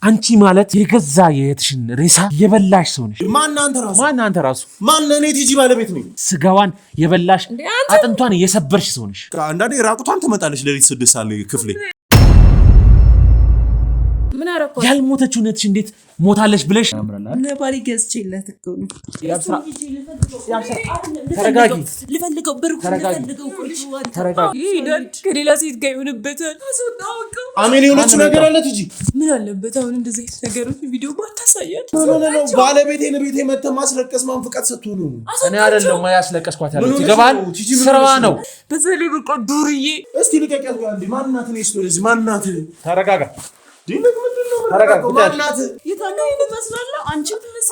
አንቺ ማለት የገዛ የትሽን ሬሳ የበላሽ ሰው ነሽ። ማን አንተ ራሱ ማን እኔ ቲጂ ባለቤት ነኝ። ስጋዋን የበላሽ አጥንቷን የሰበርሽ ሰው ነሽ። አንዳንዴ ራቁቷን ትመጣለች ለሊት 6 ሰዓት ክፍሌ ምን አረኳት? ያልሞተችው ነትሽ እንዴት ሞታለች ብለሽ ለባሪ ገዝቼለት እኮ ነው። ተረጋጊ። ልፈልገው ብሩክ ልፈልገው ቆይቷል። ተረጋጊ። ከሌላ ሴት ጋር ይሆንበታል። አስወጣው። አሜን የሆነች ነገር አለ ቲጂ። ምን አለበት አሁን እንደዚህ ነገሮች ቪዲዮ ባታሳያት? ነው ባለቤቴን ቤቴ መተህ ማስለቀስ ማን ፍቃድ ሰጥቶ ነው? እኔ አይደለም ያስለቀስኳት ያለው ይገባል። ስራዋ ነው። በዘለሉ ዱርዬ። እስቲ ልቀቂያት ጋር እንዴ ማንናት ነው እሱ ለዚህ ማንናት? ተረጋጋ።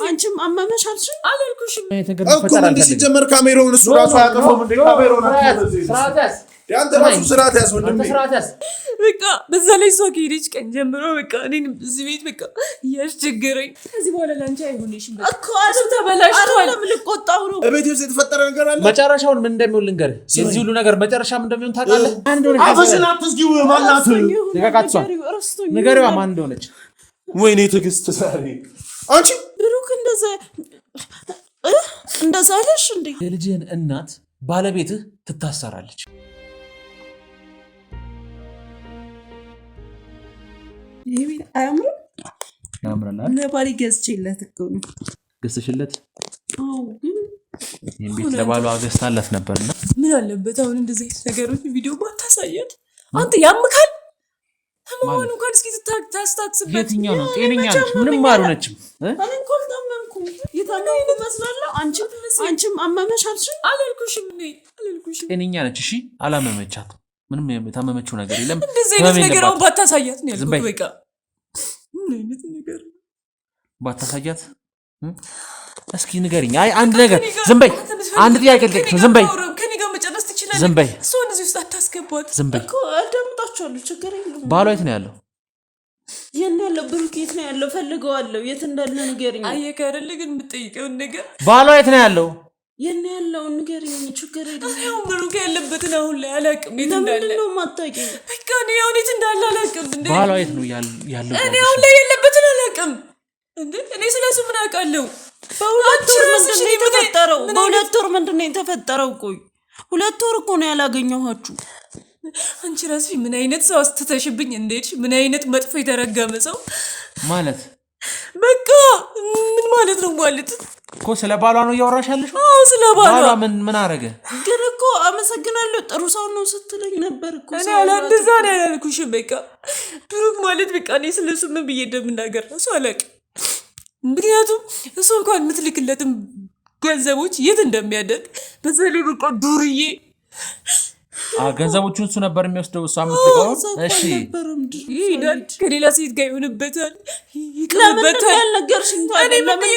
አንቺም አመመሽ አልሽ አላልኩሽም እኮ እንዴ ሲጀመር ካሜራውን እሱ ራሱ አያጠፋውም እንዴ? ካሜራውን አትይዘው ያንተ ራሱ ስርዓት ያዝ ወንድሜ። በቃ በዛ ላይ ሰው ከሄደች ቀን ጀምሮ በቃ እኔን እዚህ ቤት በቃ ያስቸገረኝ። ከዚህ በኋላ ላንቺ አይሆንሽም እኮ አሰብ ተበላሽቷል። ለምን ልቆጣው ነው? እቤት ውስጥ የተፈጠረ ነገር አለ። መጨረሻውን ምን እንደሚሆን ልንገርህ። የዚህ ሁሉ ነገር መጨረሻ ምን እንደሚሆን ታውቃለህ? አፈሽን አትዝጊው። ማናት ደጋጋቷ ንገሪዋ ማን እንደሆነች። ወይኔ ትዕግስት ዛሬ አንቺ ብሩክ እንደዛ አለሽ እንዴ? የልጅህን እናት ባለቤትህ ትታሰራለች። ይሄ አያምርም? ያምራል። ለባሪ ገዝቼለት እኮ ነው። ገዝተሽለት? አዎ፣ ግን ይሄን ቤት ለባሏ ገዝታለት ነበርና ምን አለበት አሁን እንደዚህ ነገሮች ቪዲዮ ባታሳያት? አንተ ያምካል ህመሙን እንኳን እስኪ ታስታክስበት። የትኛው ነው ጤነኛ ነች? ምንም አልሆነችም። እኔ እኮ ታመምኩ የታመምኩ መስላለሁ። አንቺም አመመሽ አልሽ አላልኩሽም? አላልኩሽም። ጤነኛ ነች። እሺ አላመመቻት። ምንም የታመመችው ነገር የለም። እንደዚህ አይነት ነገር አሁን ባታሳያት ነው ያልኩት። በቃ ምን አይነት ነገር ባታሳያት? እስኪ ንገሪኝ። አይ አንድ ነገር ዝም በይ። አንድ ጥያቄ ልጠይቅሽ። ዝም በይ። ከኔ ጋር መጨረስ ትችላለህ። ዝም በይ። እሱ እንደዚህ ውስጥ አታስገባት። ዝም በይ እኮ አዳምጣችኋለሁ። ችግር የለም። ባሏ የት ነው ያለው? የት ያለው? ብሩክ የት ነው ያለው? ፈልገዋለሁ። የት እንዳለ ንገሪኝ። አየህ አይደል ግን የምትጠይቀውን ነገር። ባሏ የት ነው ያለው? የት ነው ያለው? ንገሪኝ። ችግር የለም። አሁን ብሩክ ያለበትን አሁን ላይ አላውቅም። የት እንዳለ ለምን ነው የማታውቂው? በቃ እኔ አሁን የት እንዳለ አላውቅም። እንዴ ባሏ የት ነው ያለው? እኔ አሁን ላይ ያለበትን አላውቅም። እንዴ እኔ ስለሱ ምን አውቃለሁ? በሁለት ወር ምንድነው የተፈጠረው? ቆይ 2 ወር እኮ ነው ያላገኘኋችሁ። አንቺ ራስሽ ምን አይነት ሰው አስተተሽብኝ እንደሄድሽ፣ ምን አይነት መጥፎ የተረገመ ሰው ማለት። በቃ ምን ማለት ነው ማለት እኮ ስለ ባሏ ነው እያወራሽ ያለሽ? አዎ ስለ ባሏ። ምን አረገ? ግን እኮ አመሰግናለሁ ጥሩ ሰው ነው ስትለኝ ነበር እኮ። እኔ አላንደዛ ነው ያልኩሽ። በቃ ብሩክ ማለት በቃ እኔ ስለሱ ምን ብዬ እንደምናገር ነው አላውቅም። ምክንያቱም እሱ እንኳን የምትልክለትም ገንዘቦች የት እንደሚያደርግ በዛ ላይ በቃ ዱርዬ። ገንዘቦቹን እሱ ነበር የሚወስደው፣ እሷ የምትልከው። እሺ ይሄዳል፣ ከሌላ ሴት ጋር ይሆንበታል፣ ይቀርበታል። ያልነገርሽኝ ታዲያ ለምን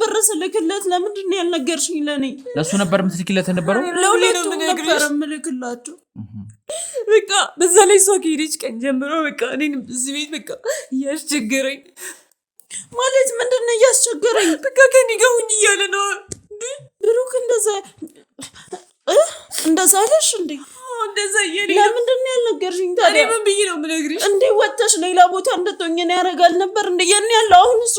ብር ስልክለት ለምንድን ነው ያልነገርሽኝ? ለእኔ ለእሱ ነበር የምትልክለት የነበረው። ለሁለቱም ነበር የምልክላቸው። በቃ በዛ ላይ እሷ ከሄደች ቀን ጀምሮ በቃ እኔን እዚህ ቤት በቃ እያስቸገረኝ ማለት ምንድን ነው እያስቸገረኝ? በቃ ከኔ ጋር ሁኝ እያለ ነው ብሩክ። እንደዛ አለሽ እንዴ? እንደዛ እያለ ለምንድን ነው ያልነገርሽኝ ታዲያ? ምን ብዬ ነው የምነግርሽ? እንዴ ወጥተሽ ሌላ ቦታ እንድትሆኝ ነው ያደርጋል ነበር እንዴ? የኔ ያለው አሁን እሱ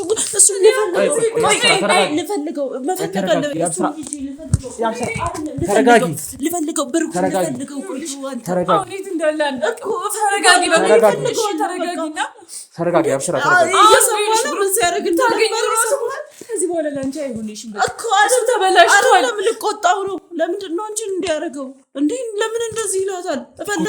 ልፈልገው ብሩክ ልፈልገው ቆይቷል። ተረጋጊ። አብሽራ ከዚህ በኋላ ላንቺ አይሆንሽም እኮ አሰብ ተበላሽቷል። ለምን ልቆጣው ነው? ለምንድን ነው አንቺን እንዲያደርገው እንዴ? ለምን እንደዚህ ይላታል?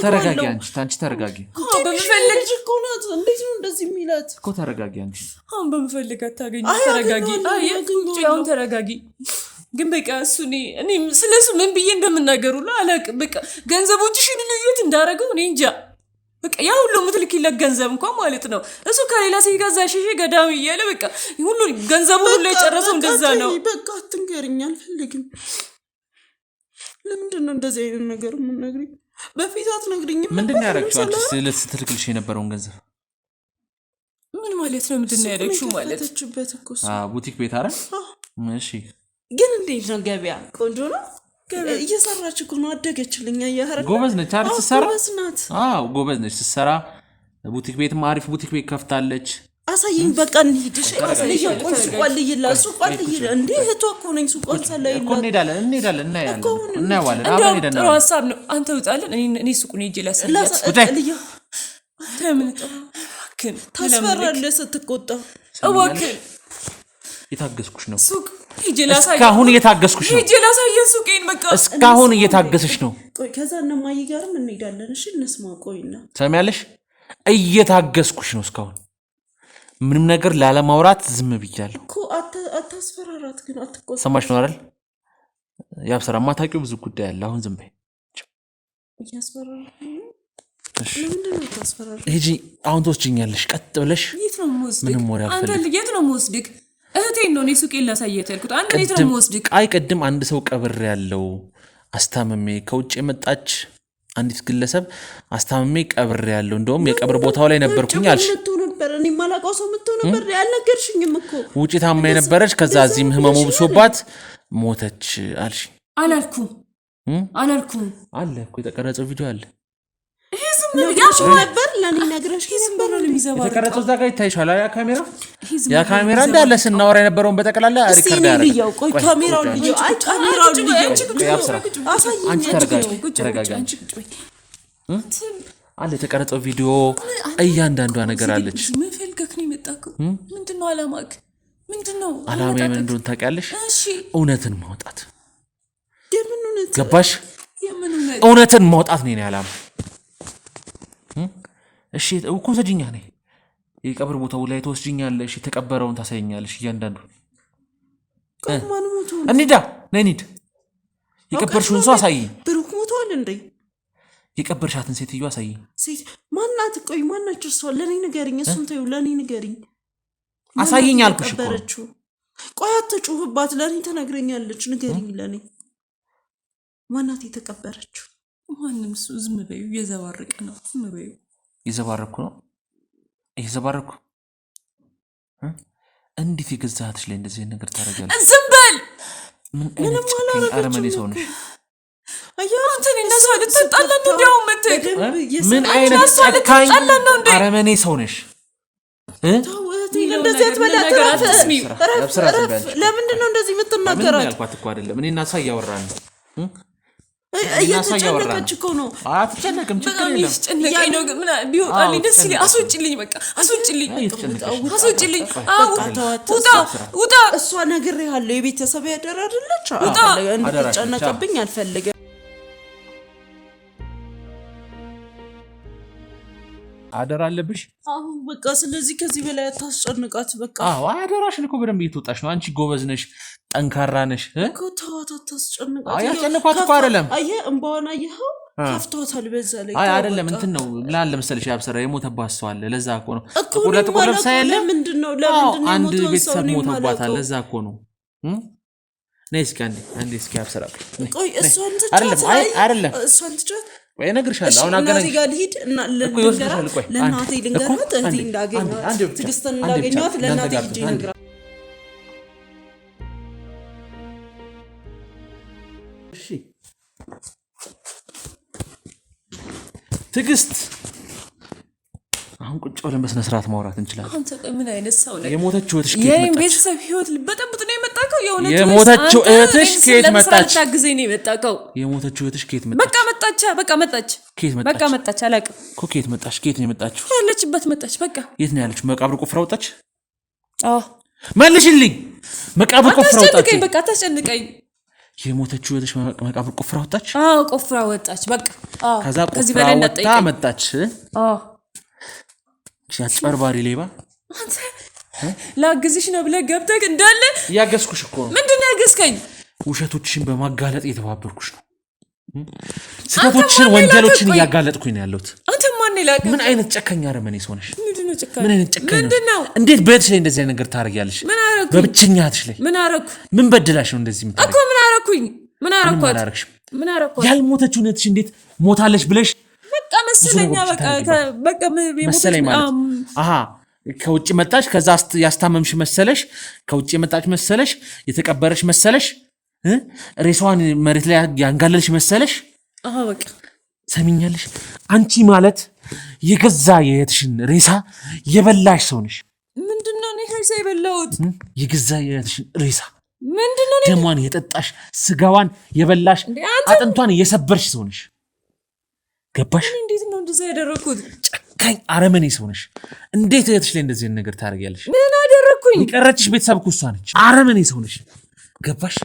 ተረጋጊ። አንቺ ተረጋጊ። በመፈለግ እኮ ነው። እንዴት ነው እንደዚህ የሚላት? እኮ ተረጋጊ። አንቺ አሁን በመፈለግ አታገኝ። ተረጋጊ። አሁን ተረጋጊ። ግን በቃ እሱ እኔ ስለሱ ምን ብዬ እንደምናገሩ አላውቅም። በቃ ገንዘቦችሽን ልዩት እንዳደረገው እኔ እንጃ። በቃ ያ ሁሉ የምትልኪለት ገንዘብ እንኳን ማለት ነው እሱ ከሌላ ሴት ጋር ሸሼ ገዳሚ እያለ በቃ ሁሉ ገንዘቡ ሁሉ የጨረሰው እንደዛ ነው። በቃ አትንገሪኝ፣ አልፈልግም። ለምንድን ነው እንደዚህ አይነት ነገር የምትነግሪኝ? በፊት አትነግሪኝም? ምንድን ነው ያደረግሽው አንቺ? ስትልክልሽ የነበረውን ገንዘብ ምን ማለት ነው? ምንድን ነው ያደረግሽው ማለት? ቡቲክ ቤት አይደል? እሺ። ግን እንዴት ነው ገበያ? ቆንጆ ነው። እየሰራች እኮ ነው፣ አደገችልኝ። ያያረ ጎበዝ ነች አይደል? ስትሰራ ጎበዝ ናት። ጎበዝ ነች ስትሰራ። ቡቲክ ቤትም አሪፍ ቡቲክ ቤት ከፍታለች። አሳይኝ በቃ እንሂድ እሺ አሳይኝ ሱቋል ይላል ሱቋል ይላል እንዴ እህቷ እኮ ነኝ ሱቋል ሰላይ እኮ እንሄዳለን እናያለን አብረን ሄደን ጥሩ ሀሳብ ነው አንተ ውጣለን እኔ ሱቁን ሄጄ ላሳያለሁ ተምን ታስፈራለህ ስትቆጣ እባክህ የታገስኩሽ ነው ሱቅ ሄጄ ላሳያለሁ እስካሁን እየታገስኩሽ ነው ሄጄ ላሳየህ ሱቄን በቃ እስካሁን እየታገስሽ ነው ቆይ ከዛ እነማዬ ጋርም እንሄዳለን እሺ እንስማ ቆይና ሰማያለሽ እየታገስኩሽ ነው እስካሁን ምንም ነገር ላለማውራት ዝም ብያለሁ እኮ አታስፈራራት ግን አትቆጣ ሰማሽ ነው አይደል ያብሰራ ማታውቂው ብዙ ጉዳይ አለ አሁን ዝም በይ ያስፈራራት እሺ ለምንድነው ታስፈራራት ሂጂ አሁን ትወስጂኛለሽ ቀጥ ብለሽ የት ነው የምወስድክ ምንም ወሬ አልፈልግም አንተ የት ነው የምወስድክ እህቴን ነው እኔ ሱቄን ላሳየት ያልኩት አንተ የት ነው የምወስድክ አይ ቀድም አንድ ሰው ቀብር ያለው አስታመሜ ከውጭ የመጣች አንዲት ግለሰብ አስታመሜ ቀብር ያለው እንደውም የቀብር ቦታው ላይ ነበርኩኝ አልሽ ነበር እኔ ማላውቀው ሰው መጥቶ ነበር ያልነገርሽኝም እኮ ውጪ ታማ የነበረች ከዛ እዚህም ህመሙ ብሶባት ሞተች አልሽ አላልኩም አለ እኮ የተቀረጸው ቪዲዮ አለ ይሄ ዝም ብሎ ነበር ለኔ ነግረሽ ነበር ነው የሚዘባው የተቀረጸው እዛ ጋር ይታይሻል ያ ካሜራ እንዳለ ስናወራ የነበረውን በጠቅላላ ሪከርድ ያደርጋል ቆይ ካሜራው ልጅ አይ ካሜራው ልጅ አሳይኝ አንቺ ተረጋጊ አለ የተቀረጸው ቪዲዮ እያንዳንዷ ነገር አለች ምን ፈልገክ ነው የመጣከው ምንድነው አላማክ ምንድነው አላማዬ ምን እንደሆነ ታውቂያለሽ እሺ እውነትን ማውጣት የምን እውነት ገባሽ የምን እውነትን ማውጣት ነው ያላማ እሺ እኮ ሰጂኛ ነኝ የቀብር ቦታው ላይ ተወስጂኛለሽ የተቀበረውን ታሳይኛለሽ እያንዳንዱ ማን ሞቶ ነኒድ የቀበርሽውን ሰው አሳይ ብሩክ ሞቷል እንዴ የቀበርሻትን ሴትዮ አሳይ ሴት ማናት ቆይ ማናት እሷ ለኔ ንገሪኝ እሱን ተይው ለኔ ንገሪኝ አሳይኝ አልኩሽ እኮ ቆይ አትጩህባት ለኔ ተነግረኛለች ንገሪኝ ለኔ ማናት የተቀበረችው ማንም እሱ ዝም በይው የዘባረቀ ነው ዝም በይው የዘባረኩ እንዴት የገዛትሽ ላይ እንደዚህ ነገር ታረጋለሽ ዝም በል ምንም አረመኔ ሰው ነሽ አያንተ እነሱ ልትጣላ ነው ደው ምን አይነት ጨካኝ አረመኔ ሰው ነሽ እንደዚህ አትበላት ለምንድነው እንደዚህ የምትናገራት ያልኳት እኮ አይደለም እኔ እና እሷ እያወራን እየተጨነቀች እኮ ነው አትጨነቅም ችግር የለም ጨነቀኝ ነው ምን ቢወጣልኝ ደስ ይለኝ አስወጭልኝ በቃ አስወጭልኝ ውጣ እሷ ነግሬሃለሁ የቤተሰብ ያደራ አይደለች እንድትጨነቅብኝ አልፈልግም አደራ አለብሽ አሁን በቃ ስለዚህ ከዚህ በላይ አታስጨንቃት በቃ አደራሽን እኮ በደንብ እየተወጣሽ ነው አንቺ ጎበዝ ነሽ ጠንካራ ነሽ እኮ ተዋት አታስጨንቃት ያስጨነቋት እኮ አይደለም አየህ እንባዋን አየኸው ከፍቷታል በዛ ላይ አይደለም እንትን ነው ላል ለምሳሌ ያብሰራ የሞተባት ሰው አለ ለዛ እኮ ነው ጥቁር ለብሳ ያለ ለምንድነው አንድ ቤተሰብ ሞተባታል ለዛ እኮ ነው ነይ እስኪ አንዴ እስኪ ያብሰራ ቆይ እሷን ትጫት አይደለም እሷን ትጫት ወይ እነግርሻለሁ አሁን አገናኝ እናቴ ጋር ልሂድ እና ለእናቴ ልንገራት እህቴ እንዳገኘኋት ትዕግስትን እንዳገኘኋት ለእናቴ ሂጅ ይነግራል እሺ ትዕግስት አሁን ቁጭ ብለን በስነ ስርዓት ማውራት እንችላለን አንተ ምን አይነት ሰው ነህ የሞተችው እህትሽ ከየት መጣች የቤተሰብ ህይወት በጠብጥ ነው የመጣከው የሞተችው እህትሽ ከየት መጣች ታግዘኝ ነው የመጣከው የሞተችው እህትሽ ከየት መጣች በቃ መጣች በቃ መጣች አላውቅም እኮ ከየት መጣች ከየት ነው የመጣችው ያለችበት መጣች በቃ የት ነው ያለችው መቃብር ቆፍራ ወጣች መልሽልኝ መቃብር ቆፍራ ወጣች በቃ ታስጨንቀኝ የሞተችው እህትሽ መቃብር ቆፍራ ወጣች ቆፍራ ወጣች በቃ ከዛ ቆፍራ ወጣ መጣች ያጭበርባሪ ሌባ አንተ ላግዝሽ ነው ብለህ ገብተህ እንዳለ ያገዝኩሽ እኮ ነው ምንድነው ያገዝከኝ ውሸቶችሽን በማጋለጥ የተባበርኩሽ ነው ስህተቶችን ወንጀሎችን እያጋለጥኩኝ ነው ያለሁት አንተ ማን ይላል ምን አይነት ጨካኝ አረመኔ ሰው ነሽ ምንድነው ጨካኝ ምን አይነት ጨካኝ ምንድነው እንዴት በእህትሽ ላይ እንደዚህ ነገር ታረጋለሽ በብቸኛትሽ ላይ ምን አረኩ ምን በድላሽ ነው እንደዚህ የምታረጊው እኮ ምን አረኩኝ ምን አረኳት ያልሞተችው እህትሽ እንዴት ሞታለች ብለሽ በቃ መሰለኛ በቃ መሰለኝ ማለት ከውጭ መጣች ከዛ ያስታመምሽ መሰለሽ ከውጭ መጣች መሰለሽ የተቀበረሽ መሰለሽ ሬሳዋን መሬት ላይ ያንጋለልሽ መሰለሽ በቃ ሰሚኛለሽ አንቺ ማለት የገዛ የእህትሽን ሬሳ የበላሽ ሰው ነሽ ጭራሽ ሳይበላውት የገዛ የእህትሽን ሬሳ ምንድነው ደሟን የጠጣሽ ስጋዋን የበላሽ አጥንቷን የሰበርሽ ሰው ነሽ። ገባሽ? እንዴት ነው እንደዛ ያደረኩት? ጨካኝ አረመኔ ሰው ነሽ። እንዴት እህትሽ ላይ እንደዚህ ነገር ታደርጊያለሽ? ምን አደረኩኝ? የቀረችሽ ቤተሰብ እኮ እሷ ነች። አረመኔ ሰው ነሽ። ገባሽ?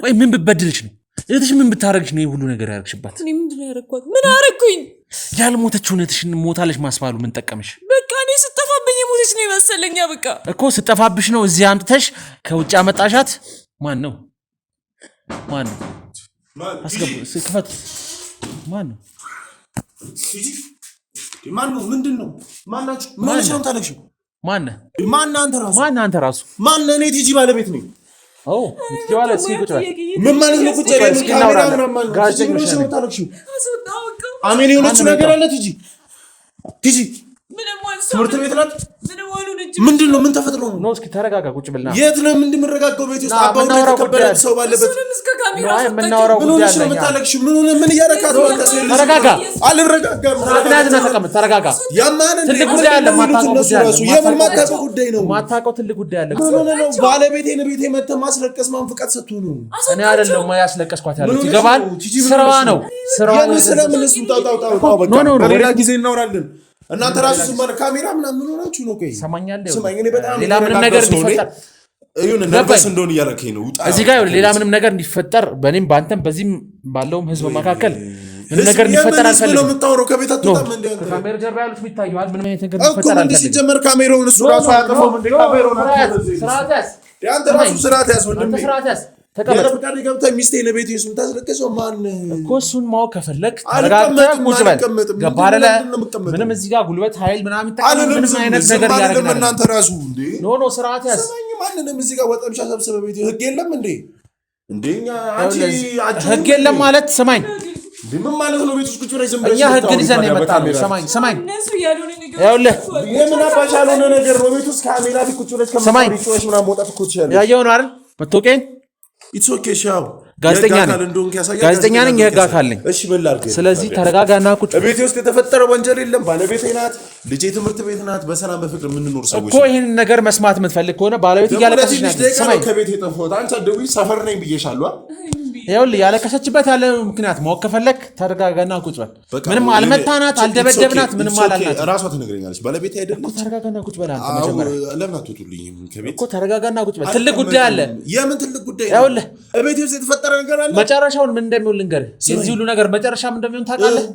ቆይ ምን ብበድልሽ ነው? እህትሽ ምን ብታረግሽ ነው ሁሉ ነገር ያደርግሽባት? እኔ ምንድነው ያደረኳት? ምን አደረኩኝ? ያልሞተችው እህትሽን ሞታለች ማስባሉ ምን ጠቀምሽ? በቃ እኔ ስጠፋብኝ የሞተች ነው የመሰለኝ። በቃ እኮ ስጠፋብሽ ነው እዚህ አምጥተሽ ከውጭ አመጣሻት። ማን ነው? አስገቡ ክፈት። ማን ነው? ምንድነው? ማናችሁ? ማንሽ ነው ታለቅሽው? አንተ ራሱ ማን? እኔ ቲጂ ባለቤት ነኝ። ምትዋለ ሲቁጭ ምን ማለት ነው? ቁጭ ያለ ካሜራ ምናምን ጋዜጠኞች ነው ታለቅሽው? አሜን የሆነችው ነገር አለ ቲጂ ትምህርት ቤት ናት። ምንድነው? ምን ተፈጥሮ ነው? ነው እስኪ ተረጋጋ፣ ቁጭ ብልና የት ነው እንደምረጋጋው? ቤት ውስጥ አባው ተቀበለ ሰው ባለበት ምናወራው ጉዳይ አለ። ምን እያረካት ነው? ተረጋጋ። አልረጋጋም። ምክንያቱም ተቀመጥ፣ ተረጋጋ። ያማን ትልቅ ጉዳይ አለ። የምን ማታውቀው ጉዳይ ነው? ማታውቀው ትልቅ ጉዳይ አለ። ነው ባለቤቴን ቤቴ መተህ ማስለቀስ ማን ፍቃድ ሰጥቶ ነው? እኔ አይደለም ያስለቀስኳት ያለው ይገባል። ስራዋ ነው ስራዋ። ስለምን እሱ ታውጣው በቃ በሌላ ጊዜ እናወራለን። እናንተ ራሱ ስማር ካሜራ ምናምን ሆናችሁ ነው። ቆይ ሰማኛለህ። እኔ በጣም ሌላ ምንም ነገር እንዲፈጠር ነርቨስ እንደሆነ እያለከኝ ነው። እዚህ ጋር ሌላ ምንም ነገር እንዲፈጠር በእኔም በአንተም በዚህም ባለውም ህዝብ መካከል ምንም ነገር እንዲፈጠር አልፈልግም። ነው የምታወራው? ከቤት አትወጣም እንዴ? ካሜራ ጀርባ ያሉት ይታያል። ምንም አይነት ነገር እንዲፈጠር አልፈልግም። ሲጀመር ካሜራውን እሱ ራሱ አያጠፋውም እንዴ? ካሜራውን ስርዓት ያንተ ራሱ ስርዓት ያዝ ወንድሜ። ስርዓት ያዝ። ተቀበል። ፈቃድ ገብተህ ሚስቴን ቤት ይስም ታስለቀሰው ማን እኮ እሱን ማወቅ ከፈለክ ተረጋግተህ ቁጭ በል። ገባህ አይደለ? ምንም እዚህ ጋር ጉልበት ኃይል ምናምን ምንም አይነት ነገር ያደርግናል። እናንተ ራሱ እንዴ ኖ ስርዓት ያዝ። ማንንም እዚህ ጋር ወጠምሻ ሰብስበ ቤት ህግ የለም እንዴ? እንደኛ አንቺ ህግ የለም ማለት ሰማኝ። ምን ማለት ነው? ቤት ውስጥ ቁጭ ብለሽ ዝም ብለሽ እኛ ህግን ይዘን የመጣነው ሰማኝ። ይኸውልህ የምን አባሽ ያልሆነ ነገር ነው። ቤት ውስጥ ካሜራ ቢት ቁጭ ብለሽ ከመጣሪ ጮሽ ምናምን መውጣት እኮ ትችላለሽ። ያየው ነው አይደል? መቶቄን ኢትስ ኦኬ ሻው ጋዜጠኛ ነኝ፣ የህግ አካል ነኝ። እሺ በላልከ። ስለዚህ ተረጋጋና ቁጭ። ቤቴ ውስጥ የተፈጠረ ወንጀል የለም። ባለቤቴ ናት፣ ልጄ ትምህርት ቤት ናት። በሰላም በፍቅር የምንኖር ሰዎች እኮ ይሄን ነገር መስማት የምትፈልግ ከሆነ ባለቤት እያለቀሰች ናት። ሰማይ ከቤት የጠፋሁት አንተ ደውይ ሰፈር ነኝ ብዬሻለሁ። ይኸውልህ ያለቀሰችበት ያለ ምክንያት ማወቅ ከፈለክ ተረጋጋና ቁጭ በል። ምንም አልመታናት፣ አልደበደብናት፣ ምንም አላልናት። ራሷ ትነግረኛለች። ባለቤቴ አይደለም። ተረጋጋና ቁጭ በል። አንተ መጀመሪያ ለምን አትወጡልኝም ከቤት? እኮ ተረጋጋና ቁጭ በል። ትልቅ ጉዳይ አለ። የምን ትልቅ ጉዳይ? ይኸውልህ ቤቴ ውስጥ የተፈጠረ ነገር አለ። መጨረሻውን ምን እንደሚሆን ልንገርህ። የዚህ ሁሉ ነገር መጨረሻ ምን እንደሚሆን ታውቃለህ?